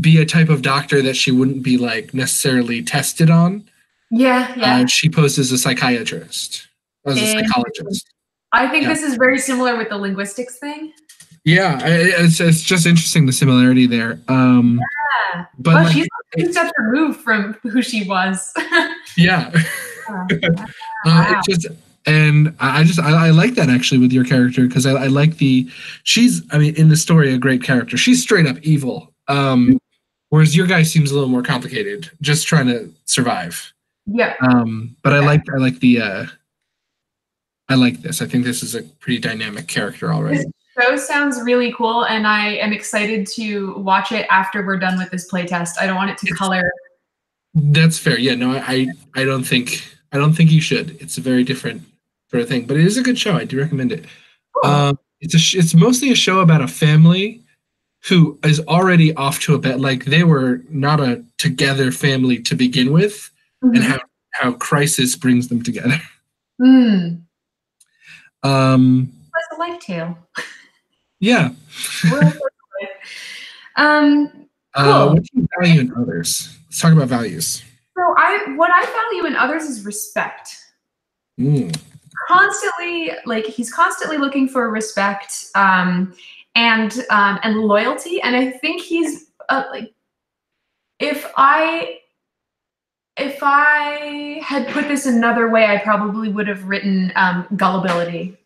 be a type of doctor that she wouldn't be like necessarily tested on. Yeah. She posed as a psychiatrist, as a psychologist. I think this is very similar with the linguistics thing. Yeah, it's just interesting the similarity there. Yeah, but like, she's such removed from who she was. Yeah. Wow. I like that actually with your character, because I like she's, I mean, in the story a great character. She's straight up evil. Whereas your guy seems a little more complicated, just trying to survive. Yeah. But I like this. I think this is a pretty dynamic character already. This show sounds really cool, and I am excited to watch it after we're done with this playtest. I don't want it to color. That's fair. Yeah, no, I don't think you should. It's a very different sort of thing, but it is a good show. I do recommend it. Cool. It's mostly a show about a family who is already off to a bad, like they were not a together family to begin with, and how crisis brings them together. That's a life tale. Yeah. Cool. What do you value in others? Let's talk about values. So what I value in others is respect. Constantly, like he's constantly looking for respect and loyalty, and I think he's like, if I had put this another way, I probably would have written gullibility.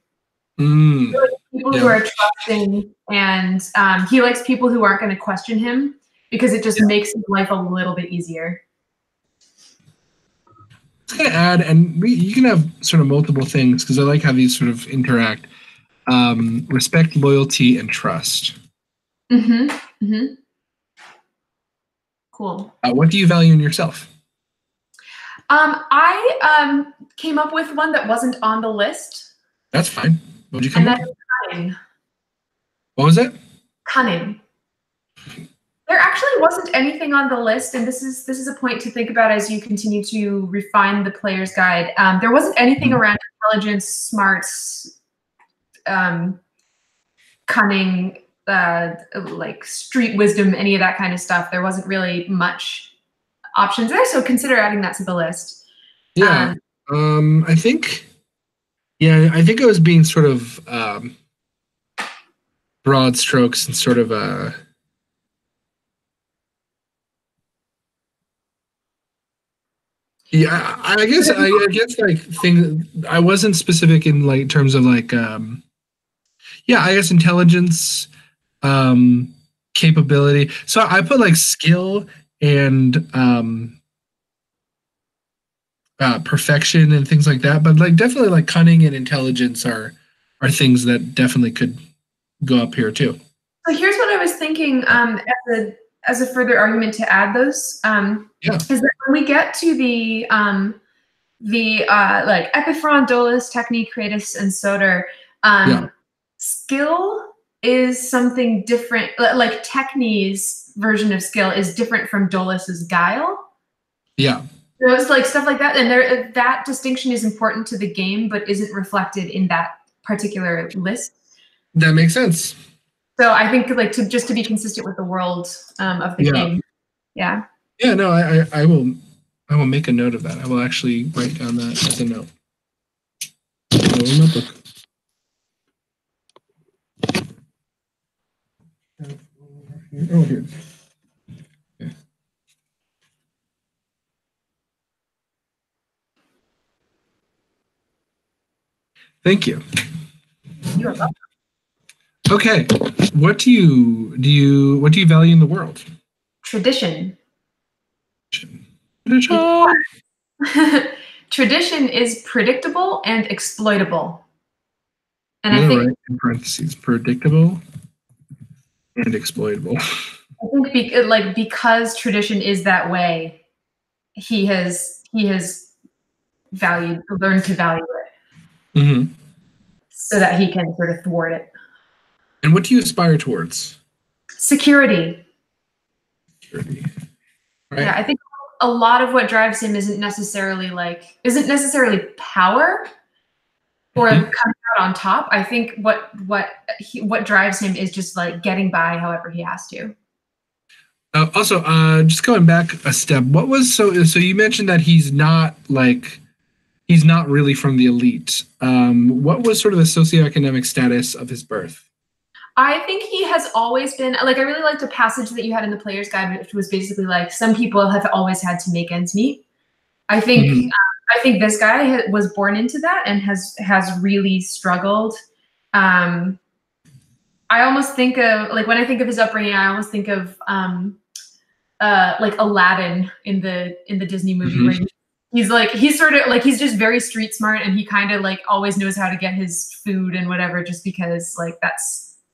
People who are trusting, and he likes people who aren't going to question him, because it just makes his life a little bit easier. It's going to add, and you can have sort of multiple things, because I like how these sort of interact. Respect, loyalty, and trust. Cool. What do you value in yourself? I came up with one that wasn't on the list. That's fine. What did you come up with? Cunning. What was it? Cunning. There actually wasn't anything on the list, and this is a point to think about as you continue to refine the player's guide. There wasn't anything around intelligence, smarts, cunning, like street wisdom, any of that kind of stuff. There wasn't really much options there, so consider adding that to the list. Yeah, I think, yeah, I think I was being sort of broad strokes and sort of yeah, I guess like things I wasn't specific in like terms of like yeah, I guess intelligence, um capability. So I put like skill and perfection and things like that, but like definitely like cunning and intelligence are things that definitely could go up here too. So here's what I was thinking as a further argument to add those Yeah. is that when we get to the like Epiphron, Dolus, Techne, Creatus, and Soter, Yeah. skill is something different. Like Techne's version of skill is different from Dolus's guile. Yeah. There's like stuff like that, and there that distinction is important to the game, but isn't reflected in that particular list. That makes sense. So I think like to be consistent with the world of the game. Yeah. Yeah, no, I will make a note of that. I will actually write down that as a note. Oh, here. Okay. Thank you. You're welcome. Okay. What do you value in the world? Tradition. Tradition. Tradition is predictable and exploitable. And I think in parentheses, predictable and exploitable. I think because tradition is that way, he has learned to value it, Mm-hmm. so that he can sort of thwart it. And what do you aspire towards? Security. Security. Right. Yeah, I think a lot of what drives him isn't necessarily power or coming out on top. I think what drives him is just like getting by however he has to. Also, just going back a step, what was so you mentioned that he's not really from the elite. What was sort of the socioeconomic status of his birth? I think he has always been like, I really liked a passage that you had in the player's guide, which was basically like, some people have always had to make ends meet. I think I think this guy was born into that and has really struggled. I almost think of like, when I think of his upbringing, I almost think of like Aladdin in the Disney movie, where he's sort of like, he's just very street smart, and he kind of like always knows how to get his food and whatever, just because like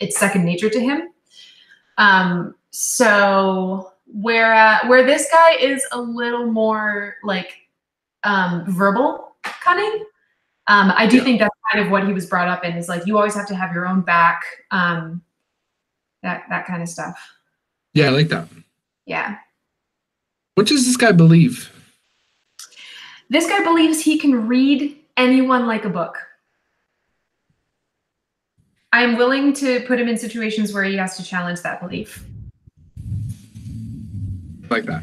it's second nature to him. So where this guy is a little more like verbal cunning, I do think that's kind of what he was brought up in, is like, you always have to have your own back, that kind of stuff. Yeah, I like that. Yeah. What does this guy believe? This guy believes he can read anyone like a book. I'm willing to put him in situations where he has to challenge that belief. Like that.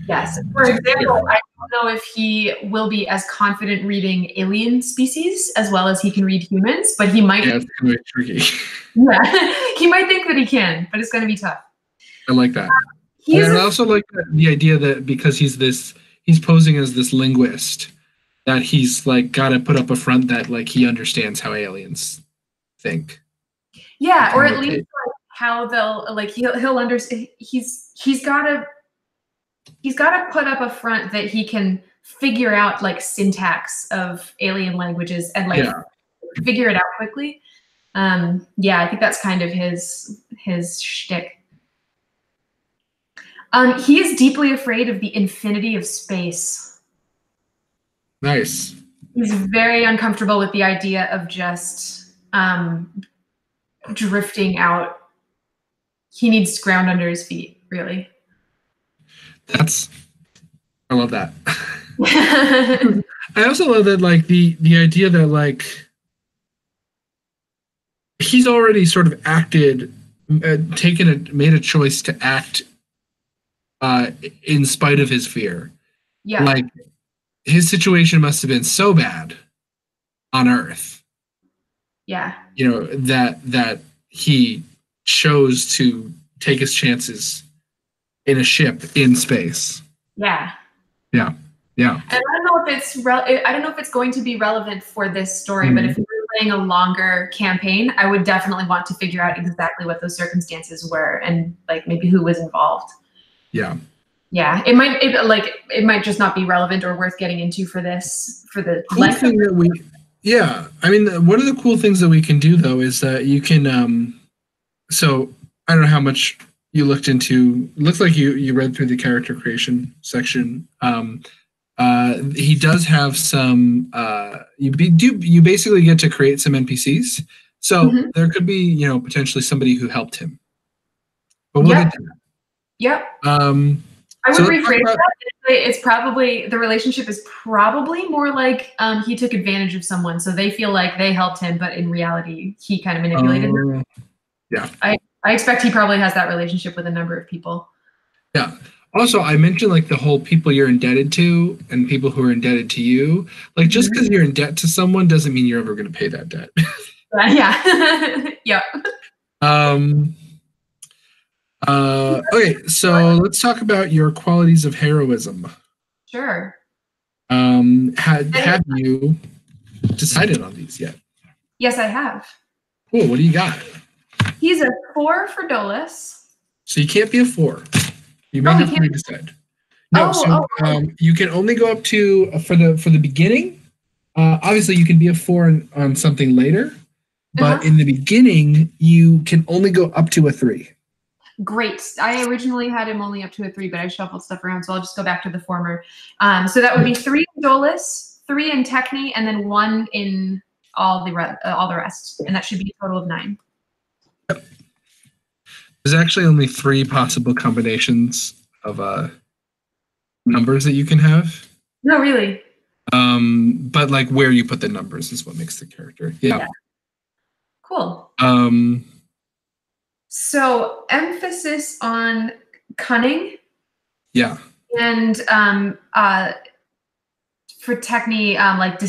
Yes. For example, I don't know if he will be as confident reading alien species as well as he can read humans, but he might. Yeah, it's kind of tricky. Yeah, he might think that he can, but it's going to be tough. I like that. And I also like the idea that because he's posing as this linguist, that he's like got to put up a front that like he understands how aliens think. Yeah, or at least like how they'll like he'll understand. He's got to put up a front that he can figure out like syntax of alien languages and like figure it out quickly. Yeah, I think that's kind of his shtick. He is deeply afraid of the infinity of space. Nice. He's very uncomfortable with the idea of just drifting out. He needs ground under his feet, really. I love that. I also love that, like, the idea that, like, he's already sort of acted, made a choice to act in spite of his fear. Yeah. Like, his situation must have been so bad on Earth. Yeah. That he chose to take his chances in a ship in space. Yeah. Yeah. Yeah. And I don't know if it's going to be relevant for this story, but if we were playing a longer campaign, I would definitely want to figure out exactly what those circumstances were and like maybe who was involved. Yeah. Yeah, it might just not be relevant or worth getting into for the cool thing that we. Yeah, I mean, one of the cool things that we can do though is that you can. So I don't know how much you looked into. It looks like you read through the character creation section. He does have some. You basically get to create some NPCs. So there could be potentially somebody who helped him. But we'll get to that. Yep. I would rephrase that. It's probably the relationship is probably more like he took advantage of someone, so they feel like they helped him, but in reality, he kind of manipulated them. Yeah. I expect he probably has that relationship with a number of people. Yeah. Also, I mentioned like the whole people you're indebted to and people who are indebted to you. Like just because you're in debt to someone doesn't mean you're ever going to pay that debt. Yeah. Yep. Okay, so let's talk about your qualities of heroism. Sure. Have you decided on these yet? Yes, I have. Cool. What do you got? He's a 4 for Dolus. So you can't be a 4. You may have to decide. No, you can only go up to for the beginning. Obviously, you can be a 4 on something later, but in the beginning, you can only go up to a 3. Great. I originally had him only up to a 3, but I shuffled stuff around, so I'll just go back to the former. So that would be 3 in Dolus, 3 in Tykhe, and then 1 in all the rest, and that should be a total of 9. Yep. There's actually only 3 possible combinations of numbers that you can have. No, really. But like where you put the numbers is what makes the character. Yeah. Cool. So emphasis on cunning. Yeah. And for Tykhe, like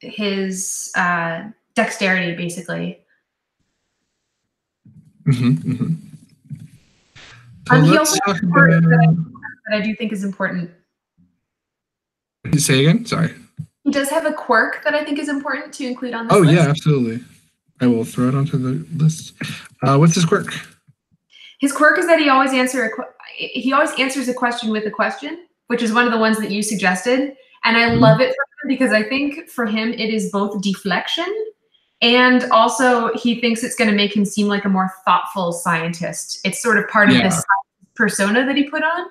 his dexterity, basically. So let's talk about that I do think is important. Say again? Sorry. He does have a quirk that I think is important to include on this list. list. Yeah, absolutely. I will throw it onto the list. What's his quirk? His quirk is that he always answers a question with a question, which is one of the ones that you suggested. And I love it for him because I think for him it is both deflection and also he thinks it's going to make him seem like a more thoughtful scientist. It's sort of part of this persona that he put on.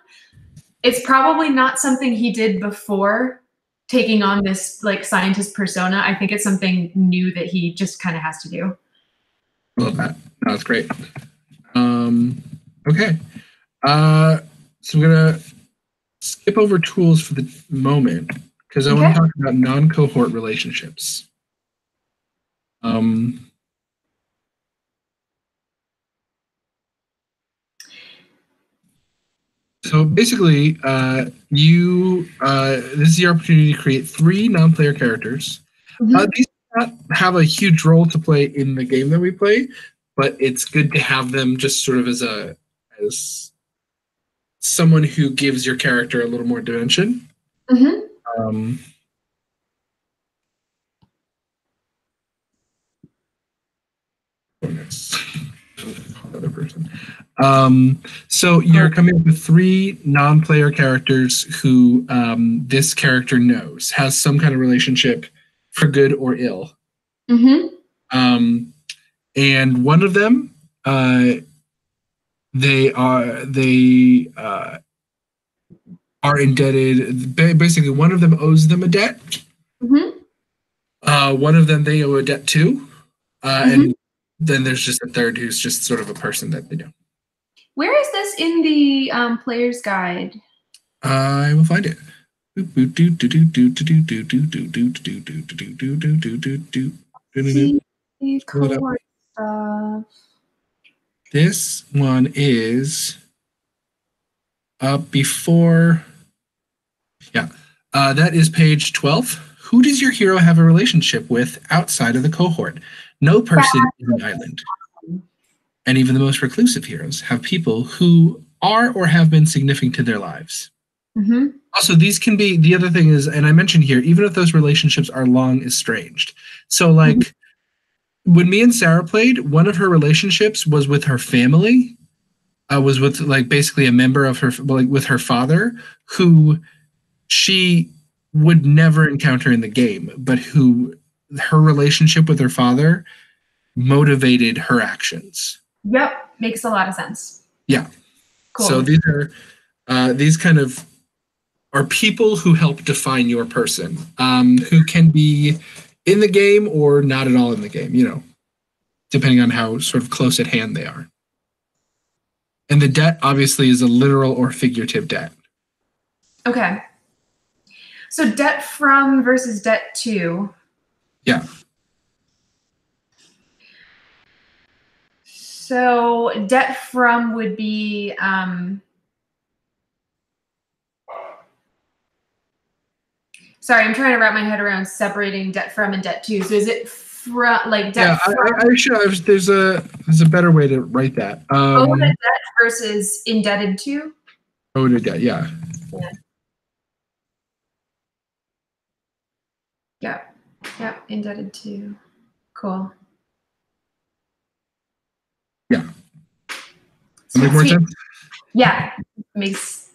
It's probably not something he did before taking on this like scientist persona. I think it's something new that he just kind of has to do. I love that. That's great. Okay. So we're gonna skip over tools for the moment because I want to talk about non-cohort relationships. So basically, this is your opportunity to create 3 non-player characters. These do not have a huge role to play in the game that we play, but it's good to have them just sort of as someone who gives your character a little more dimension. Another person. So you're coming up with 3 non-player characters who this character knows, has some kind of relationship for good or ill. And one of them, they are indebted. Basically, one of them owes them a debt. One of them they owe a debt to, and then there's just a third who's just sort of a person that they know. Where is this in the player's guide? I will find it. This one is up before. Yeah. That is page 12. Who does your hero have a relationship with outside of the cohort? No person is an island. And even the most reclusive heroes have people who are or have been significant to their lives. Mm-hmm. Also, these can be, the other thing is, and I mentioned here, even if those relationships are long estranged. So, like, when me and Sarah played, one of her relationships was with her family, was with, like, basically a member of her, like, with her father, who she would never encounter in the game, but who her relationship with her father motivated her actions. Yep, makes a lot of sense. Yeah. Cool. So these kind of are people who help define your person, who can be in the game or not at all in the game, you know, depending on how sort of close at hand they are. And the debt obviously is a literal or figurative debt. Okay. So debt from versus debt to. Yeah. So debt from would be sorry, I'm trying to wrap my head around separating debt from and debt to. So is it from like debt from? I should. There's a better way to write that. Owed debt versus indebted to. Owed debt, yeah. Yeah, indebted to. Cool. Yeah. Make more sense? Yeah, makes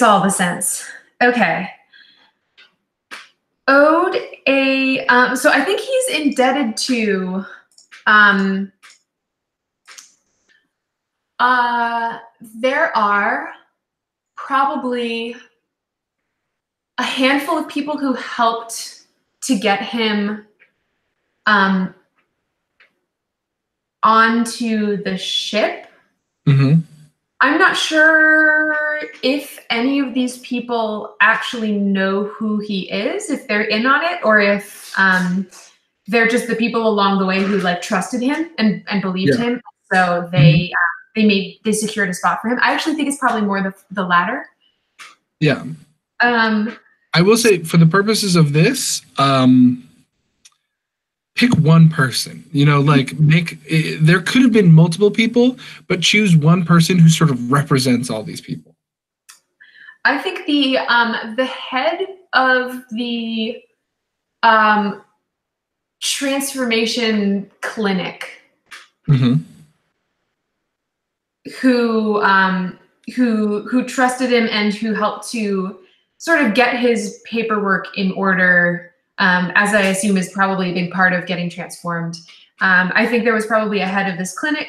all the sense. Okay. Owed a so I think he's indebted to there are probably a handful of people who helped to get him onto the ship. Mm-hmm. I'm not sure if any of these people actually know who he is, if they're in on it, or if they're just the people along the way who like trusted him and believed him. So they they secured a spot for him. I actually think it's probably more the latter. Yeah. I will say, for the purposes of this, pick one person. You know, like there could have been multiple people, but choose one person who sort of represents all these people. I think the head of the transformation clinic, who trusted him and who helped to sort of get his paperwork in order, as I assume is probably a big part of getting transformed. I think there was probably a head of this clinic.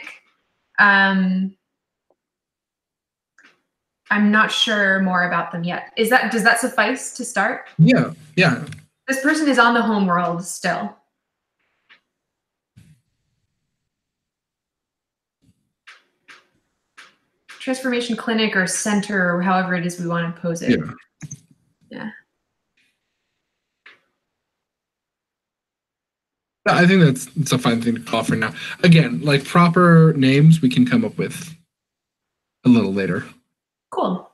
I'm not sure more about them yet. Does that suffice to start? Yeah. This person is on the home world still. Transformation clinic or center, or however it is we want to pose it. Yeah. I think that's a fine thing to call for now. Again, like proper names we can come up with a little later. Cool.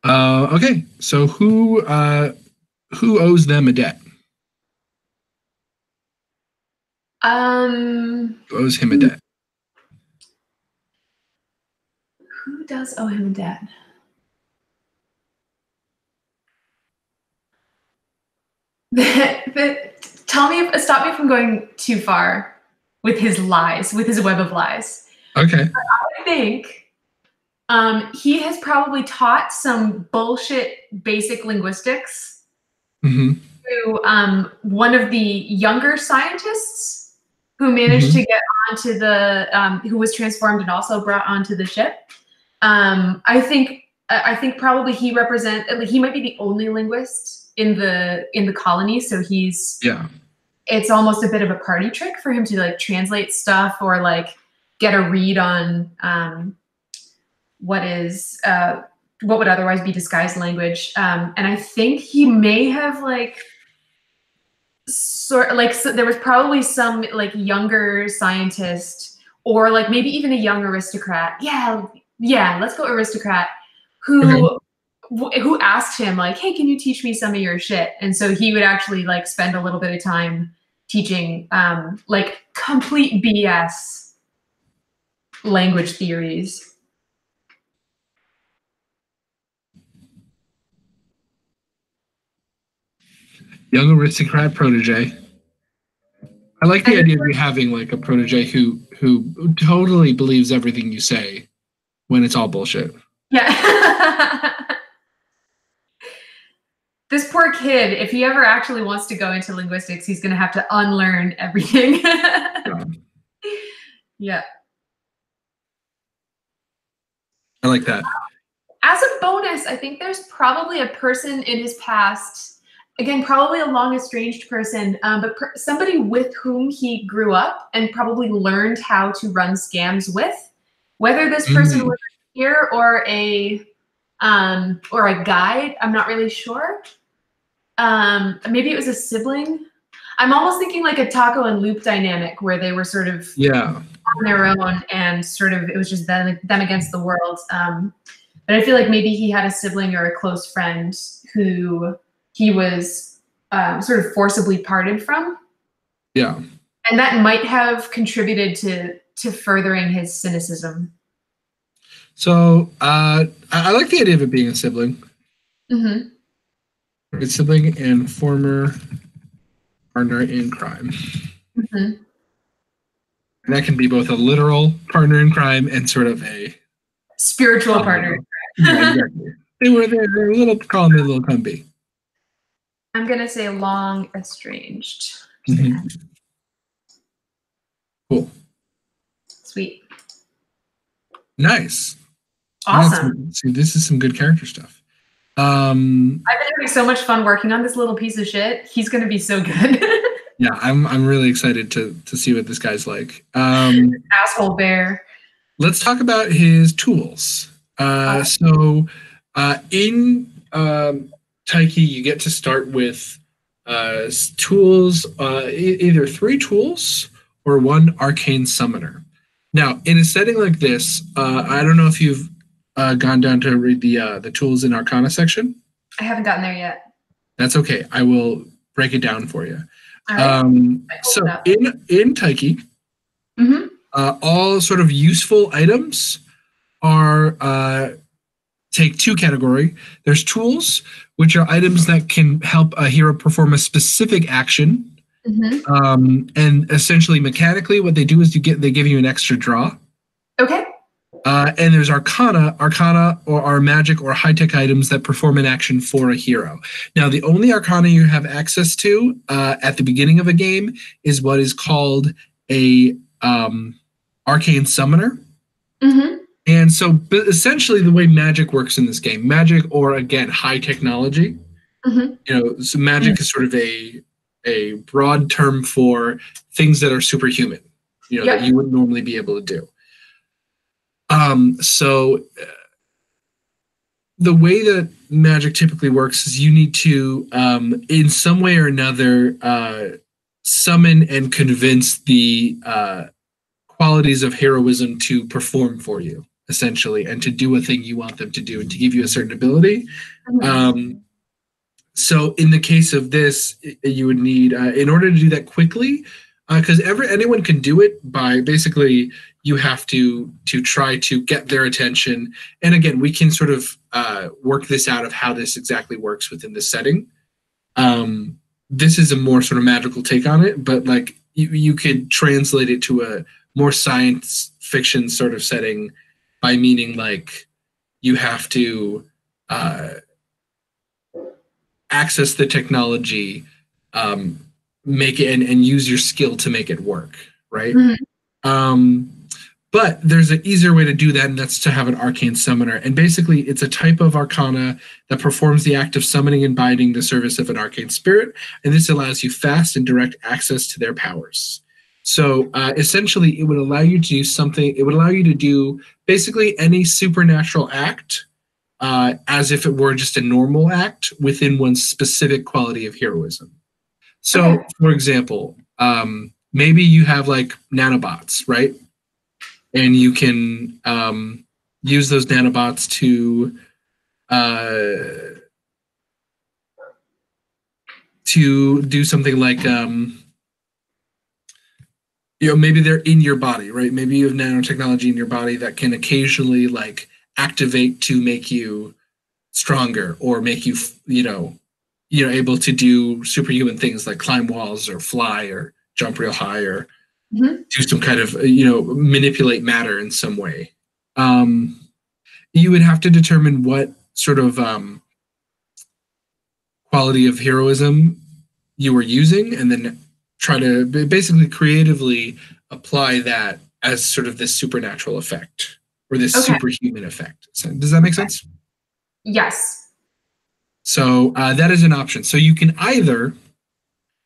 Okay, so who owes them a debt? Who owes him a debt? Who does owe him a debt? Stop me from going too far with his lies, with his web of lies. Okay. I think he has probably taught some bullshit basic linguistics to one of the younger scientists who managed to get onto the who was transformed and also brought onto the ship. I think probably he might be the only linguist in the colony, so it's almost a bit of a party trick for him to like translate stuff or like get a read on what would otherwise be disguised language. And I think he may have so there was probably some like younger scientist or like maybe even a young aristocrat. Yeah, let's go aristocrat who who asked him like, hey, can you teach me some of your shit? And so he would actually like spend a little bit of time teaching like complete BS language theories. Young aristocrat protege. I like the idea of you having like a protege who totally believes everything you say when it's all bullshit. Yeah. This poor kid, if he ever actually wants to go into linguistics, he's going to have to unlearn everything. Yeah. I like that. As a bonus, I think there's probably a person in his past, again, probably a long estranged person, but somebody with whom he grew up and probably learned how to run scams with. Whether this person was a peer or a guide, I'm not really sure. Maybe it was a sibling. I'm almost thinking like a Taco and Loop dynamic where they were sort of on their own and sort of it was just them against the world. But I feel like maybe he had a sibling or a close friend who he was sort of forcibly parted from. Yeah. And that might have contributed to furthering his cynicism. So I like the idea of it being a sibling. Mm-hmm. A sibling and former partner in crime. Mm-hmm. And that can be both a literal partner in crime and sort of a spiritual partner. Yeah, exactly. They're a little calm and a little comfy. I'm gonna say long estranged. Mm-hmm. Cool. Sweet. Nice. Awesome. See, this is some good character stuff. I've been having so much fun working on this little piece of shit. He's gonna be so good. Yeah, I'm really excited to see what this guy's like. Asshole bear. Let's talk about his tools. So in Tykhe, you get to start with tools, either 3 tools or 1 arcane summoner. Now, in a setting like this, I don't know if you've gone down to read the tools in Arcana section. I haven't gotten there yet. That's okay. I will break it down for you. All right. So in Tykhe, mm-hmm. All sort of useful items are take 2 category. There's tools, which are items that can help a hero perform a specific action. Mm-hmm. And essentially mechanically what they do is they give you an extra draw. Okay. And there's arcana or magic or high-tech items that perform an action for a hero. Now, the only arcana you have access to at the beginning of a game is what is called a arcane summoner. Mm-hmm. And so essentially the way magic works in this game, magic or again, high technology, mm-hmm. So magic mm-hmm. is sort of a broad term for things that are superhuman, yep. that you wouldn't normally be able to do. So the way that magic typically works is you need to, in some way or another, summon and convince the qualities of heroism to perform for you, essentially, and to do a thing you want them to do and to give you a certain ability. Mm-hmm. So in the case of this, you would need, in order to do that quickly, because anyone can do it by basically you have to try to get their attention. And again, we can sort of work this out of how this exactly works within the setting. This is a more sort of magical take on it, but like you could translate it to a more science fiction sort of setting by meaning like you have to access the technology, make it and use your skill to make it work, right? Mm-hmm. But there's an easier way to do that, and that's to have an arcane summoner. And basically, it's a type of arcana that performs the act of summoning and binding the service of an arcane spirit, and this allows you fast and direct access to their powers. So essentially, it would allow you to do something. It would allow you to do basically any supernatural act as if it were just a normal act within one's specific quality of heroism. So, for example, maybe you have like nanobots, right? And you can use those nanobots to to do something like maybe they're in your body, right? Maybe you have nanotechnology in your body that can occasionally like activate to make you stronger or make you able to do superhuman things like climb walls or fly or jump real high or do some kind of manipulate matter in some way. You would have to determine what sort of quality of heroism you were using and then try to basically creatively apply that as sort of this supernatural effect or this superhuman effect. So, does that make sense? Yes. So that is an option. So you can either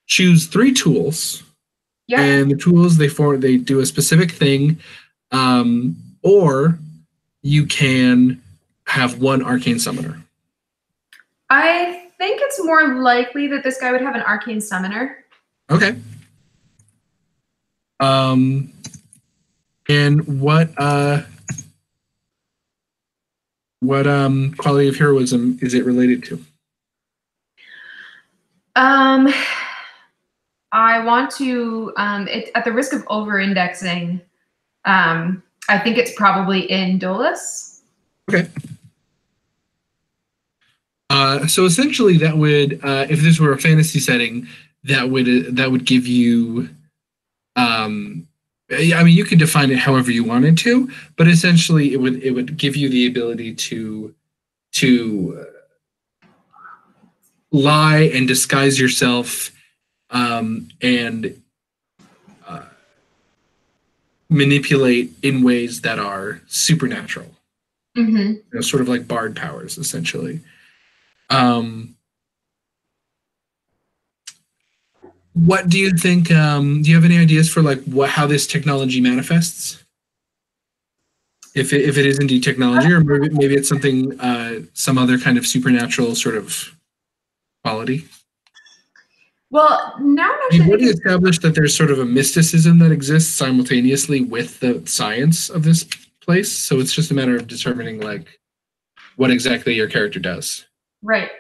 choose 3 tools, and the tools they do a specific thing, or you can have 1 arcane summoner. I think it's more likely that this guy would have an arcane summoner. Okay. And what quality of heroism is it related to? I want to, at the risk of over-indexing, I think it's probably in Dolus. Okay. So essentially, that would, if this were a fantasy setting, that would give you, I mean, you could define it however you wanted to, but essentially, it would give you the ability to lie and disguise yourself, and manipulate in ways that are supernatural. Sort of like bard powers, essentially. What do you think? Do you have any ideas for like how this technology manifests? If it is indeed technology, or maybe it's something, some other kind of supernatural sort of quality. Well, now you've already established that there's sort of a mysticism that exists simultaneously with the science of this place, so it's just a matter of determining like what exactly your character does. Right.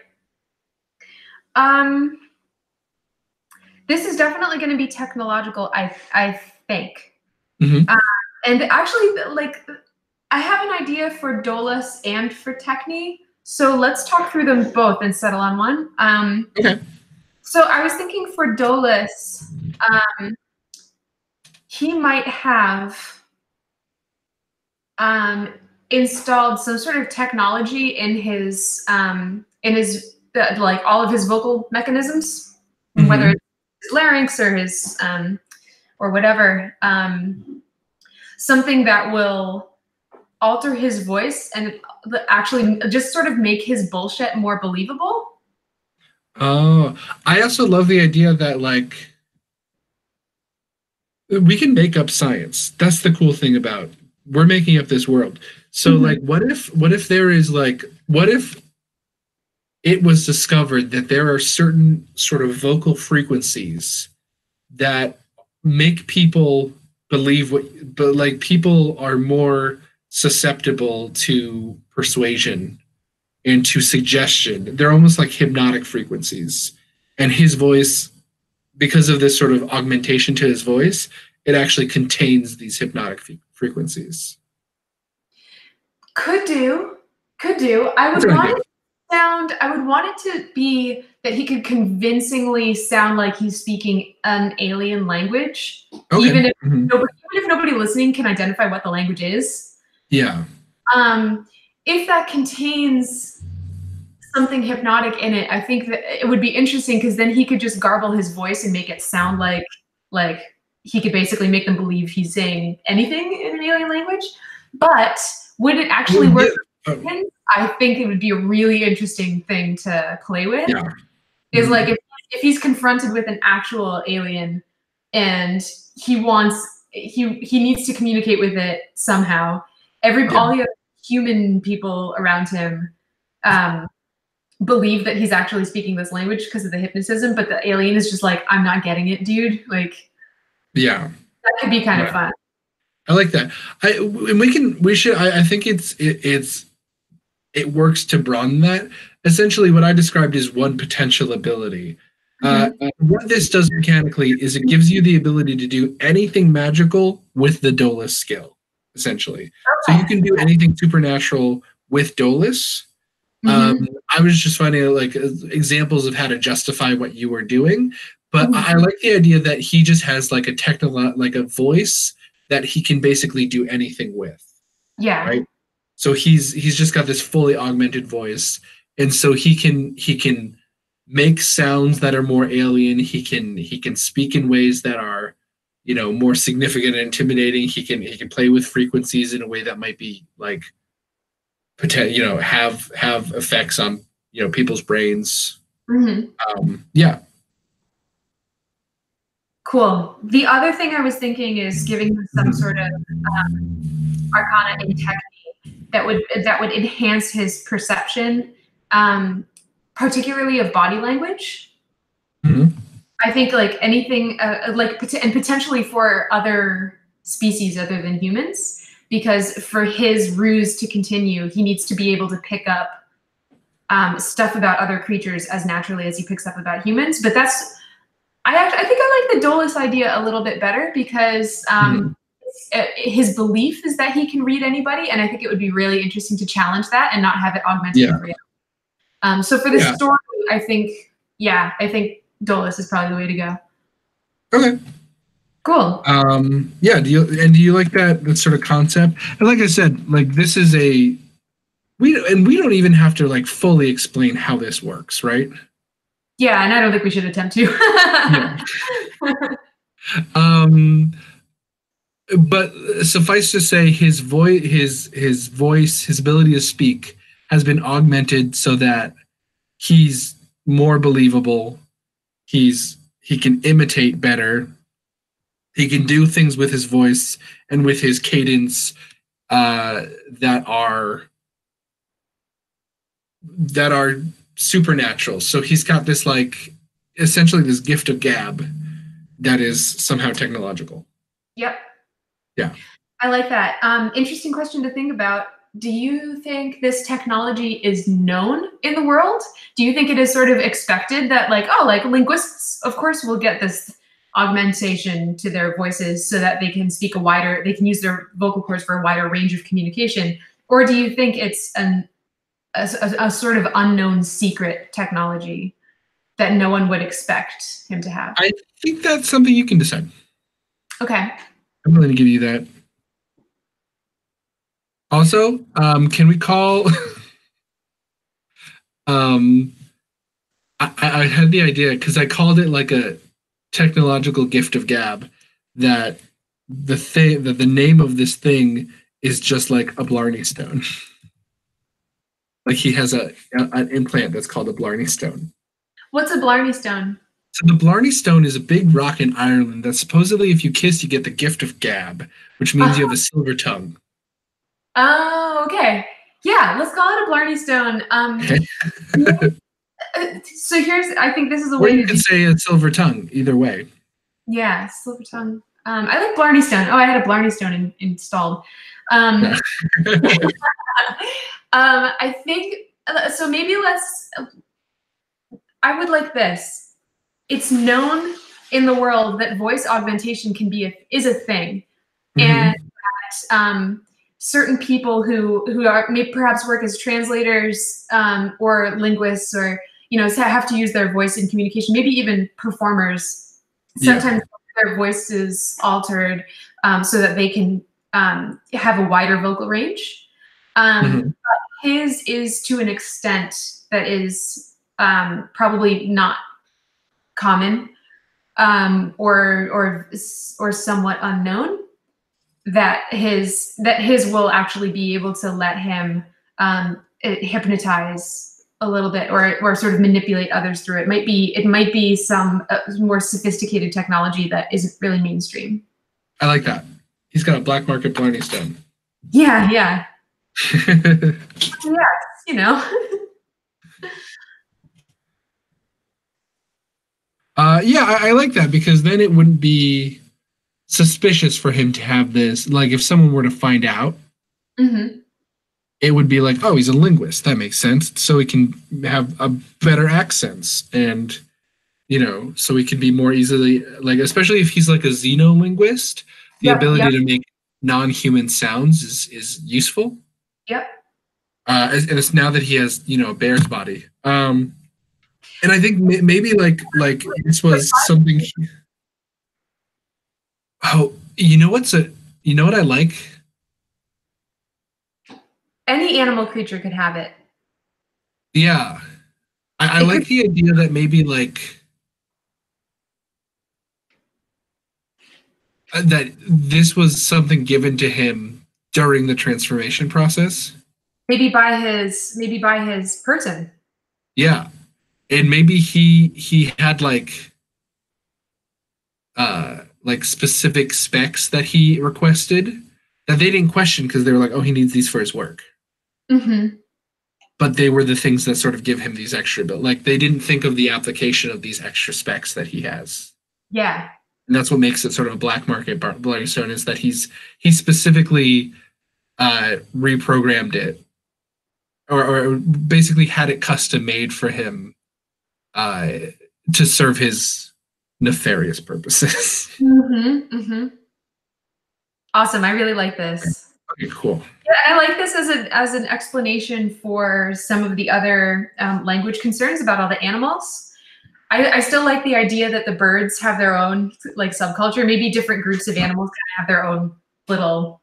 This is definitely going to be technological, I think. And actually, like, I have an idea for Dolus and for Tykhe, so let's talk through them both and settle on one. Okay. So I was thinking for Dolus, he might have installed some sort of technology in his like all of his vocal mechanisms, whether it's his larynx or his or whatever, something that will alter his voice and actually just sort of make his bullshit more believable. Oh, I also love the idea that like we can make up science. That's the cool thing about we're making up this world. So like what if there is like what if it was discovered that there are certain sort of vocal frequencies that make people believe but like people are more susceptible to persuasion and to suggestion. They're almost like hypnotic frequencies. And his voice, because of this sort of augmentation to his voice, it actually contains these hypnotic frequencies. Could do. I would want it to be that he could convincingly sound like he's speaking an alien language, even if nobody listening can identify what the language is. Yeah. If that contains something hypnotic in it, I think that it would be interesting because then he could just garble his voice and make it sound like he could basically make them believe he's saying anything in an alien language. But would it actually work? I think it would be a really interesting thing to play with. Yeah. Is like if he's confronted with an actual alien and he needs to communicate with it somehow. All the other human people around him believe that he's actually speaking this language because of the hypnotism, but the alien is just like, I'm not getting it, dude. Like, yeah, that could be kind of fun. I like that. I think it's it works to broaden that. Essentially, what I described is one potential ability. What this does mechanically is it gives you the ability to do anything magical with the Dolus skill, essentially. So you can do anything supernatural with Dolus. I was just finding like examples of how to justify what you were doing, but I like the idea that he just has like like a voice that he can basically do anything with. Yeah. Right. So he's just got this fully augmented voice, and so he can make sounds that are more alien. He can speak in ways that are, more significant and intimidating. He can play with frequencies in a way that might be like, have effects on people's brains. Yeah. Cool. The other thing I was thinking is giving him some sort of arcana in Tykhe that would enhance his perception, particularly of body language. I think like anything and potentially for other species other than humans, because for his ruse to continue, he needs to be able to pick up stuff about other creatures as naturally as he picks up about humans. But I think I like the Dolus idea a little bit better because his belief is that he can read anybody, and I think it would be really interesting to challenge that and not have it augmented in reality. So for the story, I think Dolus is probably the way to go. Okay. Cool. Yeah. Do you like that sort of concept? And like I said, like this is we don't even have to like fully explain how this works, right? Yeah, and I don't think we should attempt to. But suffice to say, his voice, his ability to speak has been augmented so that he's more believable. He can imitate better. He can do things with his voice and with his cadence that are supernatural. So he's got this like essentially this gift of gab that is somehow technological. Yep. Yeah. I like that. Interesting question to think about. Do you think this technology is known in the world? Do you think it is sort of expected that like linguists, of course, will get this augmentation to their voices so that they can they can use their vocal cords for a wider range of communication? Or do you think it's a sort of unknown secret technology that no one would expect him to have? I think that's something you can decide. Okay. I'm willing to give you that. Also, can we call? I had the idea because I called it like a technological gift of gab. That the name of this thing is just like a Blarney Stone. Like he has an implant that's called a Blarney Stone. What's a Blarney Stone? So the Blarney Stone is a big rock in Ireland that supposedly if you kiss, you get the gift of gab, which means you have a silver tongue. Oh, okay. Yeah, let's call it a Blarney Stone. So I think this is a way you can say a silver tongue, either way. Yeah, silver tongue. I like Blarney Stone. Oh, I had a Blarney Stone installed. I think, so maybe I would like this. It's known in the world that voice augmentation is a thing. And that certain people who may perhaps work as translators or linguists or, have to use their voice in communication, maybe even performers, sometimes their voice is altered so that they can have a wider vocal range. But his is to an extent that is probably not common or somewhat unknown, that his will actually be able to let him hypnotize a little bit or sort of manipulate others through it. It might be some more sophisticated technology that isn't really mainstream. I like that. He's got a black market Blarney Stone. Yeah. Yes, I like that because then it wouldn't be suspicious for him to have this. Like if someone were to find out, it would be like, oh, he's a linguist. That makes sense. So he can have a better accents and, so he can be more easily, like, especially if he's like a xenolinguist, the Yep, ability yep, to make non-human sounds is useful. yep. And it's now that he has, a bear's body. And I think maybe like this was something. Oh, you know what I like? Any animal creature could have it. Yeah, I It like could, the idea that maybe like that this was something given to him during the transformation process. maybe by his person. Yeah, and maybe he had like specific specs that he requested that they didn't question because they were like, oh, he needs these for his work. Mm-hmm. But they were the things that sort of give him these extra like they didn't think of the application of these extra specs that he has. Yeah. And that's what makes it sort of a black market Bloody Stone is that he specifically reprogrammed it or basically had it custom made for him uh, to serve his nefarious purposes. Mm-hmm. Mm-hmm. Awesome. I really like this. Okay, cool. Yeah, I like this as an explanation for some of the other language concerns about all the animals. I still like the idea that the birds have their own like subculture. Maybe different groups of animals kind of have their own little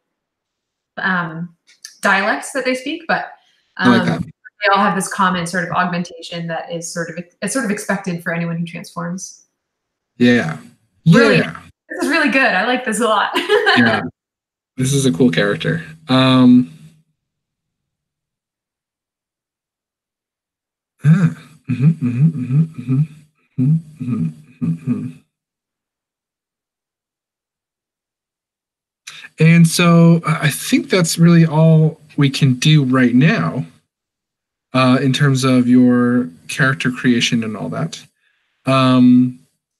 dialects that they speak, but I like that. they all have this common sort of augmentation that is sort of expected for anyone who transforms. Yeah. Really, Yeah. this is really good. I like this a lot. Yeah. This is a cool character. And so I think that's really all we can do right now in terms of your character creation and all that.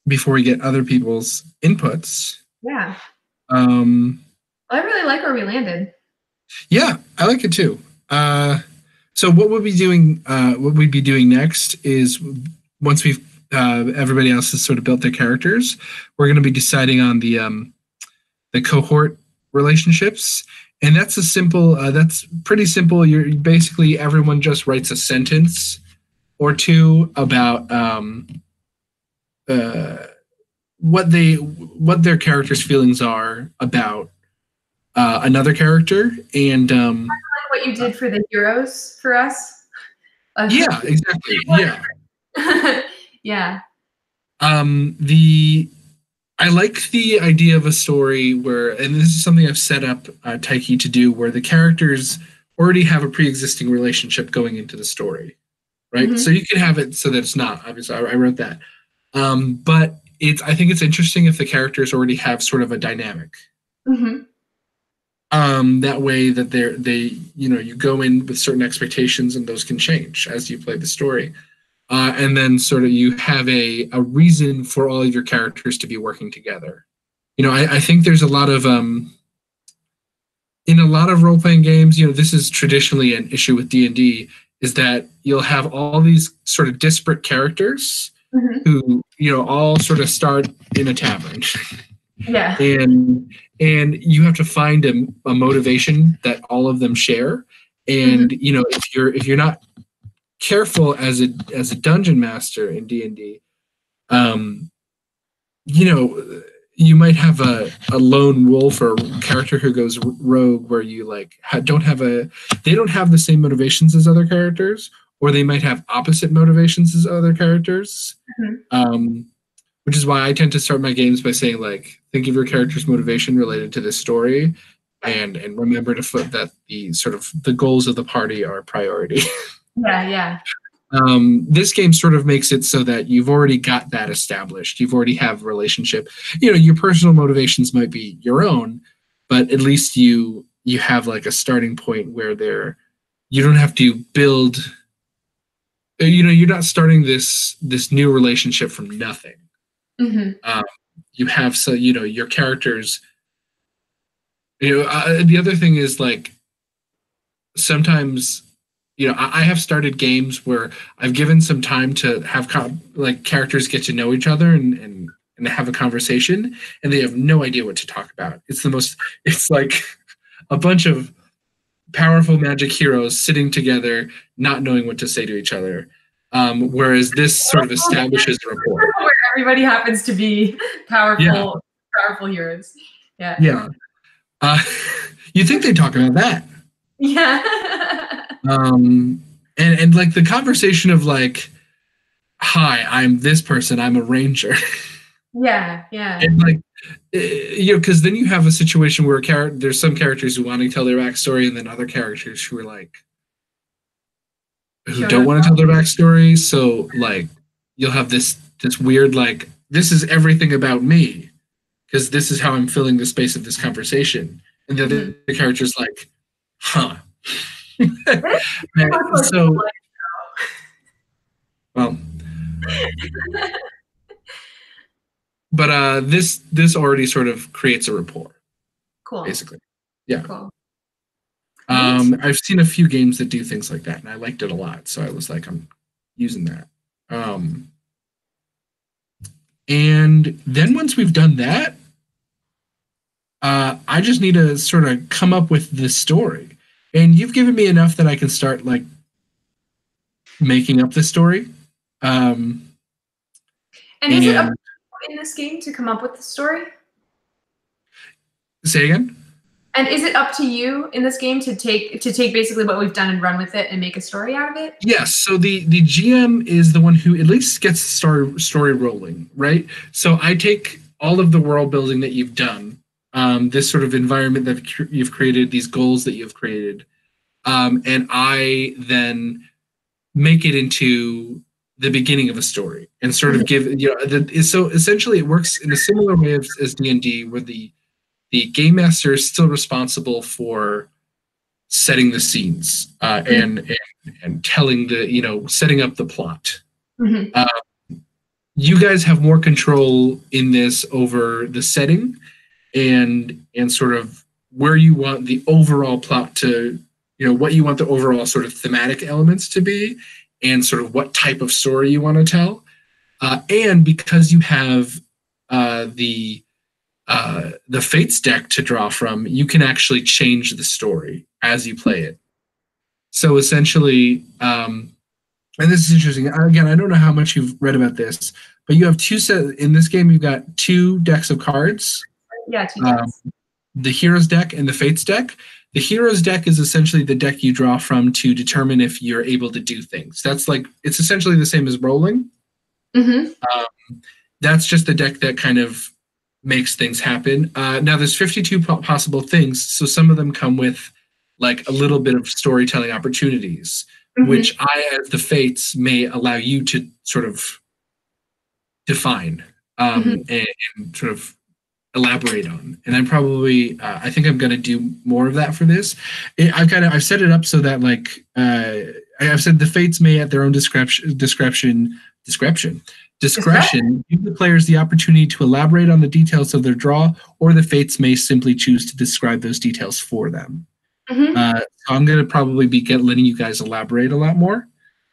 Before we get other people's inputs. Yeah. Um, I really like where we landed. Yeah, I like it too. So what we'll be doing, what we'd be doing next is once we've everybody else has sort of built their characters, we're going to be deciding on the cohort relationships, and that's a simple. That's pretty simple. You're basically everyone just writes a sentence or two about what their characters' feelings are about another character, and Like what you did for the heroes for us. yeah, exactly, yeah. Yeah. The I like the idea of a story where, and this is something I've set up Tykhe to do, where the characters already have a pre-existing relationship going into the story, right? Mm-hmm. So you can have it so that it's not obviously. I wrote that, but I think it's interesting if the characters already have sort of a dynamic. Mm-hmm. That way that you go in with certain expectations and those can change as you play the story. And then sort of you have a reason for all of your characters to be working together. I think there's a lot of in a lot of role-playing games, this is traditionally an issue with D&D, is that you'll have all these sort of disparate characters who, all sort of start in a tavern. Yeah. And you have to find a motivation that all of them share. And if you're not careful as a dungeon master in D&D, you might have a lone wolf or character who goes rogue where you they don't have the same motivations as other characters, or they might have opposite motivations as other characters. Which is why I tend to start my games by saying, think of your character's motivation related to this story, and remember to flip that the goals of the party are priority. Yeah. This game sort of makes it so that you've already got that established. You've already have a relationship. Your personal motivations might be your own, but at least you have a starting point where you don't have to build. You're not starting this new relationship from nothing. You have your characters. The other thing is sometimes, I have started games where I've given some time to have like characters get to know each other and have a conversation, and they have no idea what to talk about. It's like a bunch of powerful magic heroes sitting together, not knowing what to say to each other. Whereas this sort of establishes a rapport. Where everybody happens to be powerful heroes. Yeah. Yeah. You think they talk about that? Yeah. And like the conversation of like, hi, I'm this person, I'm a ranger. Yeah, yeah. And like, because then you have a situation where there's some characters who want to tell their backstory, and then other characters who are like, who don't want to tell their backstory. So like, you'll have this weird like, this is everything about me, because this is how I'm filling the space of this conversation, and the other character's like, huh. So, well, but this already sort of creates a rapport. Cool. Basically, yeah. Cool. I've seen a few games that do things like that, and I liked it a lot. So I was like, I'm using that. And then once we've done that, I just need to sort of come up with this story. And you've given me enough that I can start like making up the story. And is it up to you in this game to come up with the story? Say again? And is it up to you in this game to take basically what we've done and run with it and make a story out of it? Yes. So the GM is the one who at least gets the story rolling, right? So I take all of the world building that you've done, this sort of environment that you've created, these goals that you've created, and I then make it into the beginning of a story and sort of give, so essentially it works in a similar way as D&D, where the game master is still responsible for setting the scenes and telling setting up the plot. You guys have more control in this over the setting and sort of where you want the overall plot to, what you want the overall sort of thematic elements to be, and sort of what type of story you want to tell. And because you have the Fates deck to draw from, you can actually change the story as you play it. So essentially, and this is interesting. Again, I don't know how much you've read about this, but you have in this game, you've got 2 decks of cards. Yeah, 2 decks. The Heroes deck and the Fates deck. The Heroes deck is essentially the deck you draw from to determine if you're able to do things. That's like, it's essentially the same as rolling. That's just the deck that kind of makes things happen. Now there's 52 possible things, so some of them come with like a little bit of storytelling opportunities, which I, as the Fates, may allow you to sort of define and sort of elaborate on. And I'm probably, I think I'm going to do more of that for this. I've set it up so that like, I've said the Fates may at their own discretion give the players the opportunity to elaborate on the details of their draw, or the Fates may simply choose to describe those details for them. So I'm going to probably be letting you guys elaborate a lot more,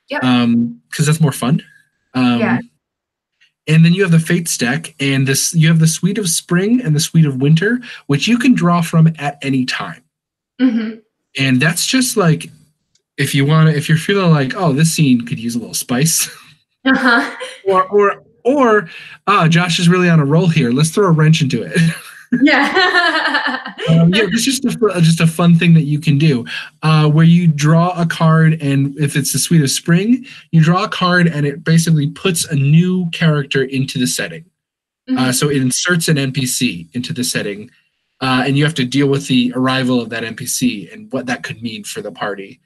because that's more fun. And then you have the Fates deck, and you have the Suite of Spring and the Suite of Winter, which you can draw from at any time. And that's just like, if you're feeling like, oh, this scene could use a little spice. Or Josh is really on a roll here. Let's throw a wrench into it. It's just a fun thing that you can do, where you draw a card, and if it's the Suite of Spring, you draw a card, and it basically puts a new character into the setting. So it inserts an NPC into the setting, and you have to deal with the arrival of that NPC and what that could mean for the party,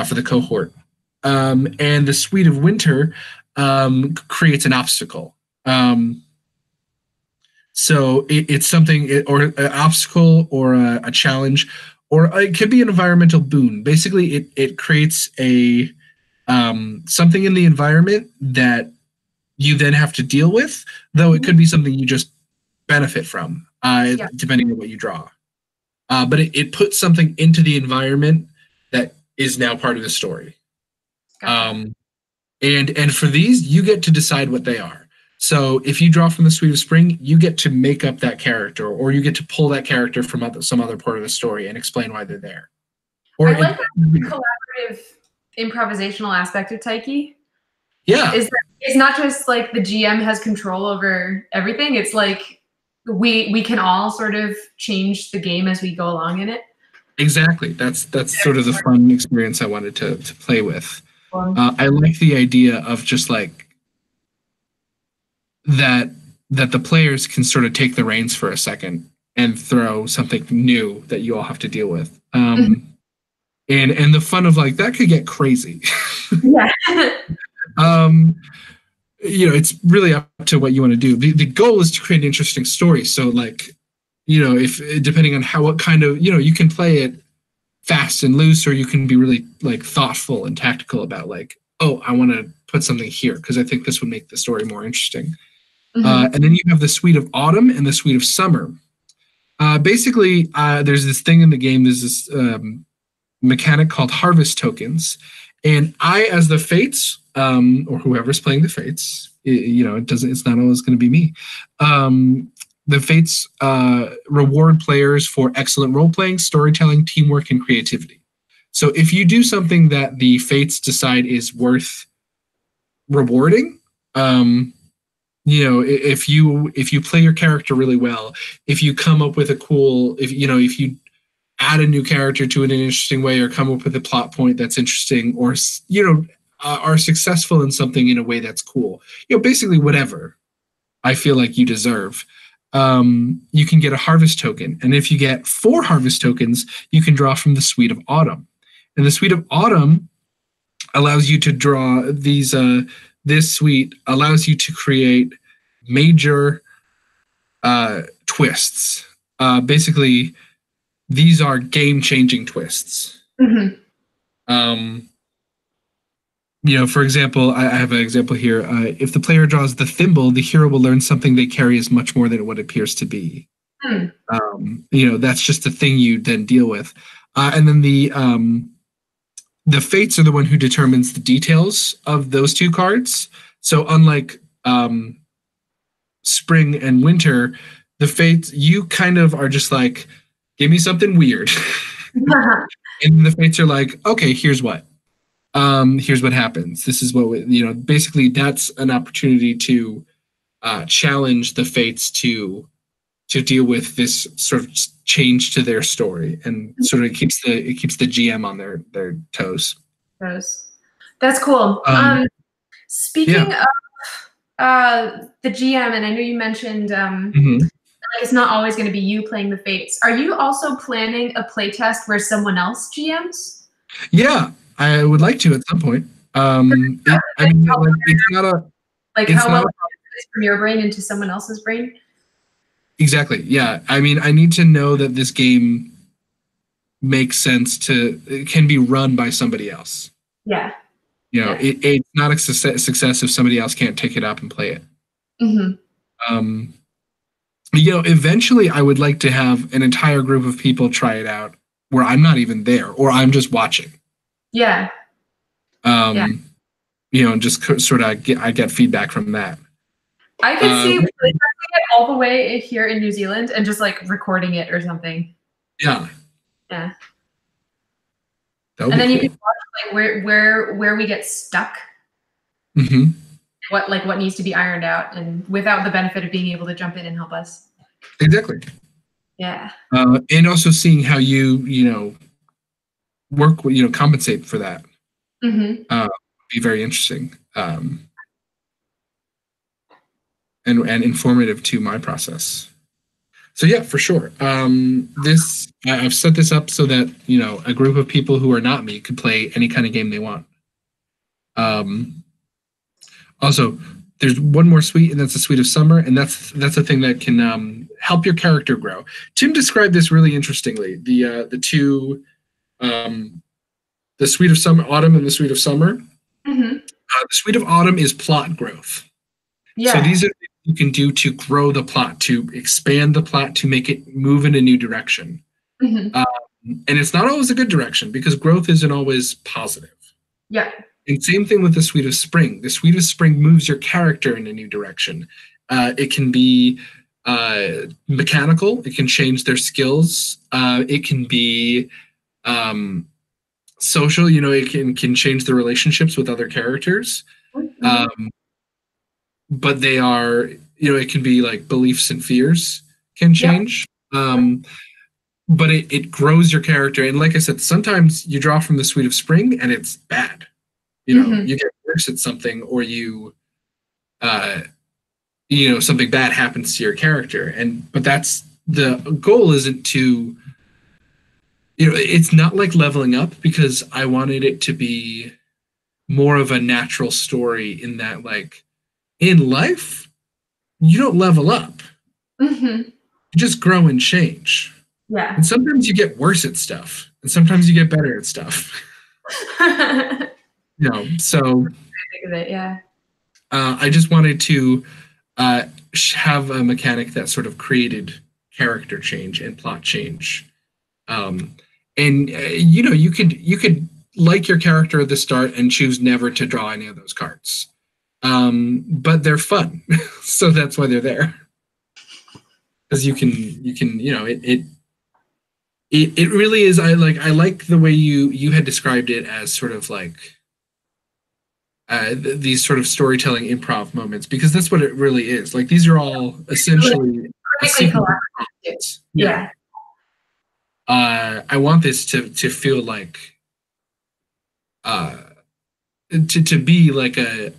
for the cohort. And the Suite of Winter creates an obstacle. So it's something, or an obstacle, or a challenge, or it could be an environmental boon. Basically, it creates a something in the environment that you then have to deal with, though it could be something you just benefit from, depending on what you draw. But it puts something into the environment that is now part of the story. Gotcha. And for these, you get to decide what they are. So if you draw from the Suite of Spring, you get to make up that character, or you get to pull that character from some other part of the story and explain why they're there. Or I like the collaborative improvisational aspect of Tykhe. Yeah. It's not just like the GM has control over everything. It's like we can all sort of change the game as we go along in it. Exactly. That's sort of the fun experience I wanted to play with. I like the idea of just like that the players can sort of take the reins for a second and throw something new that you all have to deal with. And the fun of like that could get crazy. Yeah. It's really up to what you want to do. The goal is to create an interesting story. So like, if depending on what kind of, you can play it fast and loose, or you can be really like thoughtful and tactical about like, oh, I want to put something here because I think this would make the story more interesting. And then you have the Suite of Autumn and the Suite of Summer. Basically, there's this thing in the game. There's this mechanic called harvest tokens, and I, as the Fates, or whoever's playing the Fates, it's not always going to be me. The Fates reward players for excellent role-playing, storytelling, teamwork, and creativity. So if you do something that the Fates decide is worth rewarding, if you play your character really well, if you come up with a cool, if you add a new character to it in an interesting way, or come up with a plot point that's interesting, or are successful in something in a way that's cool, basically whatever I feel like you deserve, you can get a harvest token. And if you get 4 harvest tokens, you can draw from the Suite of Autumn. And the Suite of Autumn allows you to draw these. This suite allows you to create major twists. Basically, these are game-changing twists. For example, I have an example here. If the player draws the thimble, the hero will learn something they carry is much more than what it appears to be. That's just a thing you then deal with. And then the Fates are the one who determines the details of those 2 cards. So unlike Spring and Winter, the Fates, you kind of are just like, give me something weird. And the Fates are like, okay, here's what happens. This is what basically that's an opportunity to challenge the Fates to deal with this sort of change to their story, and sort of keeps the GM on their toes. That's cool. Speaking of the GM, and I know you mentioned like it's not always going to be you playing the Fates. Are you also planning a playtest where someone else GMs? Yeah, I would like to at some point. It's not a like how well it's from your brain into someone else's brain. Exactly. Yeah. I mean, I need to know that this game makes sense it can be run by somebody else. Yeah. It's not a success if somebody else can't take it up and play it. Eventually I would like to have an entire group of people try it out where I'm not even there, or I'm just watching. Yeah. And just sort of I get feedback from that. I could see it all the way here in New Zealand and just like recording it or something. Yeah. And then cool. You can watch like where we get stuck. What needs to be ironed out, and without the benefit of being able to jump in and help us. Exactly. Yeah. And also seeing how you work, compensate for that. Be very interesting. And informative to my process. So yeah, for sure. I've set this up so that a group of people who are not me could play any kind of game they want. Also, there's one more suite, and that's the Suite of Summer, and that's a thing that can help your character grow. Tim described this really interestingly. The Suite of Summer, Autumn, and the Suite of Summer. The Suite of Autumn is plot growth. Yeah. So these are things you can do to grow the plot, to expand the plot, to make it move in a new direction. And it's not always a good direction because growth isn't always positive. Yeah. And same thing with the Suite of Spring. The Suite of Spring moves your character in a new direction. It can be mechanical. It can change their skills. It can be social. It can change the relationships with other characters. But they are, it can be like beliefs and fears can change. But it grows your character. And like I said, sometimes you draw from the Suite of Spring and it's bad. You get worse at something, or something bad happens to your character. But that's the goal, isn't to, it's not like leveling up, because I wanted it to be more of a natural story in that, like, in life, you don't level up. You just grow and change. Yeah. And sometimes you get worse at stuff, and sometimes you get better at stuff. So yeah. I just wanted to have a mechanic that sort of created character change and plot change. You could like your character at the start and choose never to draw any of those cards. But they're fun, so that's why they're there. Because you can it really is. I like the way you had described it as sort of like these sort of storytelling improv moments, because that's what it really is. Like, these are all essentially yeah. I want this to feel like to be like a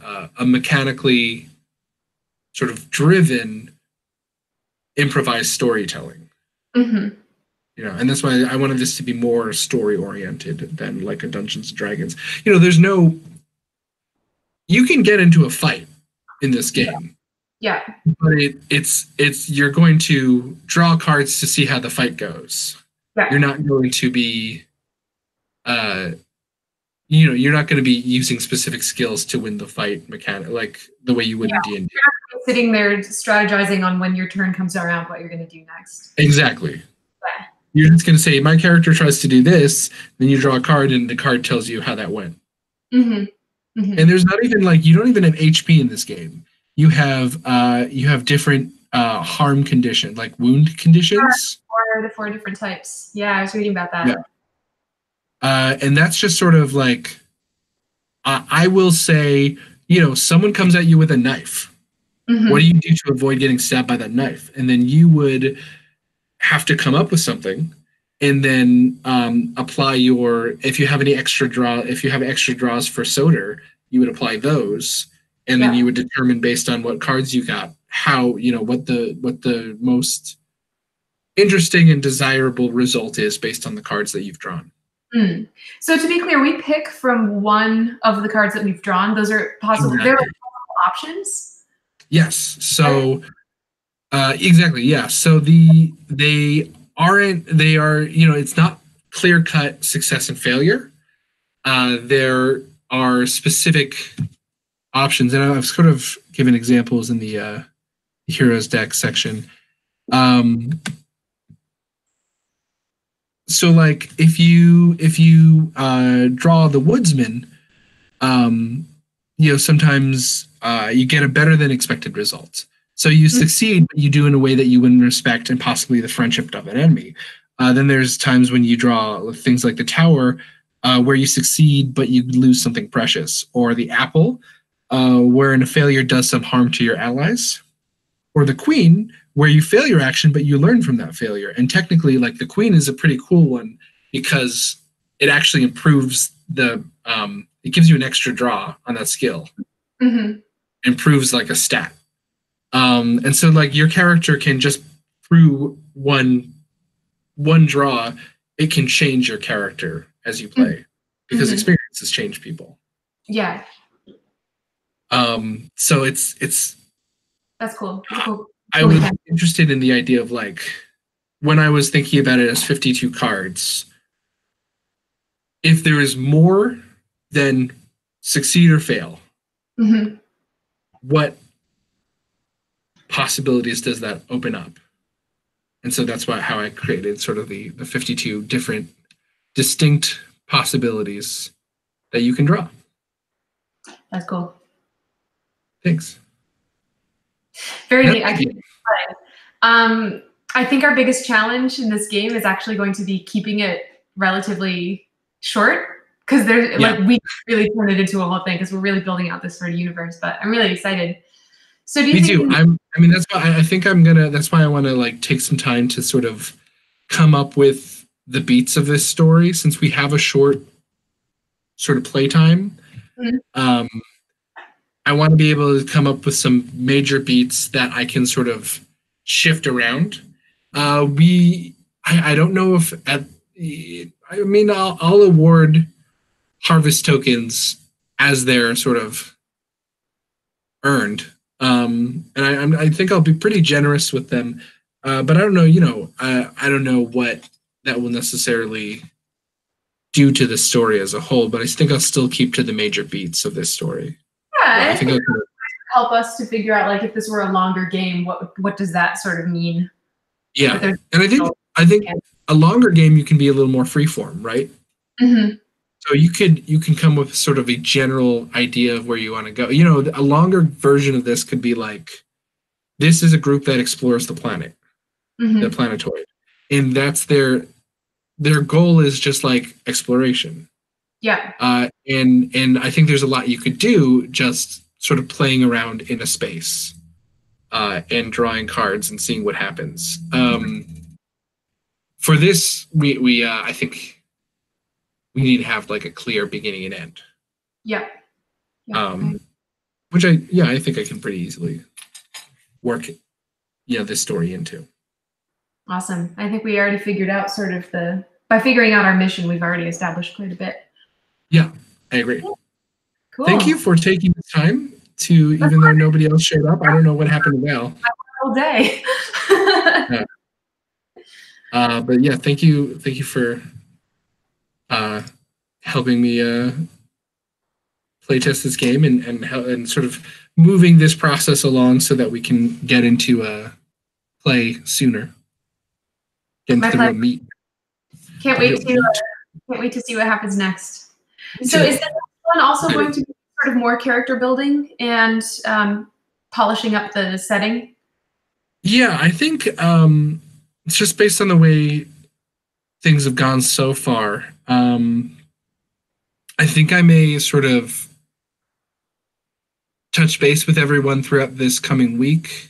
mechanically sort of driven improvised storytelling. And that's why I wanted this to be more story oriented than like a Dungeons and Dragons. You can get into a fight in this game. Yeah. But it's you're going to draw cards to see how the fight goes. Yeah. You're not going to be you're not going to be using specific skills to win the fight mechanic like the way you would in D&D. You're not sitting there strategizing on when your turn comes around what you're going to do next. Exactly. Yeah. You're just going to say, my character tries to do this, then you draw a card and the card tells you how that went. And there's not even you don't even have HP in this game. You have different harm conditions, like wound conditions. The four different types. Yeah, I was reading about that. Yeah. And that's just sort of like, I will say, someone comes at you with a knife. What do you do to avoid getting stabbed by that knife? And then you would have to come up with something, and then apply if you have extra draws for Soder, you would apply those, and then you would determine based on what cards you got, how, what the most interesting and desirable result is based on the cards that you've drawn. So to be clear, we pick from one of the cards that we've drawn. Those are possible. Exactly. They're possible options. Yes. So exactly. Yeah. So they are, it's not clear-cut success and failure. There are specific options, and I've sort of given examples in the Heroes deck section. So like if you draw the Woodsman, sometimes you get a better than expected result. So you succeed, but you do in a way that you wouldn't respect and possibly the friendship of an enemy. Then there's times when you draw things like the Tower, where you succeed, but you lose something precious. Or the Apple, wherein a failure does some harm to your allies. Or the Queen, where you fail your action, but you learn from that failure. And technically, like, the Queen is a pretty cool one because it actually improves it gives you an extra draw on that skill. Improves like a stat. And so like your character can just through one draw, it can change your character as you play because experiences change people. Yeah. So it's that's cool. That's cool. I was interested in the idea of like when I was thinking about it as 52 cards, if there is more than succeed or fail, what possibilities does that open up? And so that's how I created sort of the 52 different distinct possibilities that you can draw. That's cool. Thanks. Very neat. I think our biggest challenge in this game is actually going to be keeping it relatively short, because there's like we really turn it into a whole thing because we're really building out this sort of universe. But I'm really excited. So do you think? I mean, that's why I think I'm gonna. That's why I want to like take some time to sort of come up with the beats of this story, since we have a short sort of playtime. Mm-hmm. I want to be able to come up with some major beats that I can sort of shift around. I don't know if I mean, I'll award harvest tokens as they're sort of earned. And I think I'll be pretty generous with them. But I don't know, I don't know what that will necessarily do to the story as a whole, but I think I'll still keep to the major beats of this story. Yeah, I think it would help us to figure out, like, if this were a longer game, what does that sort of mean? Yeah, and I think a longer game you can be a little more freeform, right? Mm-hmm. So you can come with sort of a general idea of where you want to go. You know, a longer version of this could be like, this is a group that explores the planet, the planetoid, and that's their goal is just like exploration. Yeah. And I think there's a lot you could do just sort of playing around in a space, and drawing cards and seeing what happens. For this, we I think we need to have like a clear beginning and end. Yeah. Which I think I can pretty easily work, this story into. Awesome. I think we already figured out sort of by figuring out our mission, we've already established quite a bit. Yeah, I agree. Cool. Thank you for taking the time to, even though nobody else showed up. I don't know what happened to Val. All day. But yeah, thank you for helping me playtest this game and sort of moving this process along so that we can get into play sooner. Get into the real meat. Can't wait to see what happens next. So is the next one also going to be sort of more character building and polishing up the setting? Yeah, I think it's just based on the way things have gone so far. I think I may sort of touch base with everyone throughout this coming week.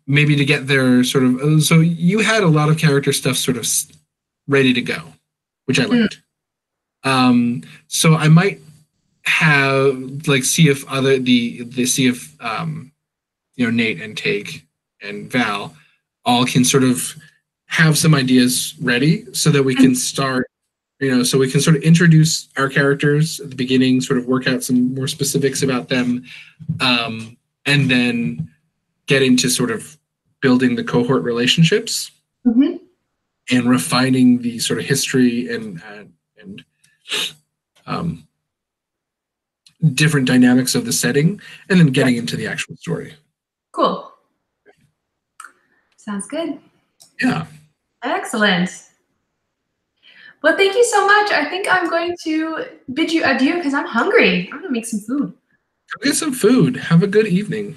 Maybe to get their sort of, so you had a lot of character stuff sort of ready to go, which I liked. So I might have see if Nate and Tykhe and Val all can sort of have some ideas ready so that we can start, so we can sort of introduce our characters at the beginning, sort of work out some more specifics about them, and then get into sort of building the cohort relationships and refining the sort of history and different dynamics of the setting, and then getting into the actual story. Cool. Sounds good. Yeah. Excellent. Well, thank you so much. I think I'm going to bid you adieu because I'm hungry. I'm going to make some food. Go get some food. Have a good evening.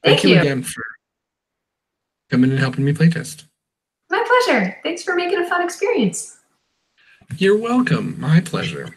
Thank you again for coming and helping me playtest. My pleasure. Thanks for making a fun experience. You're welcome. My pleasure.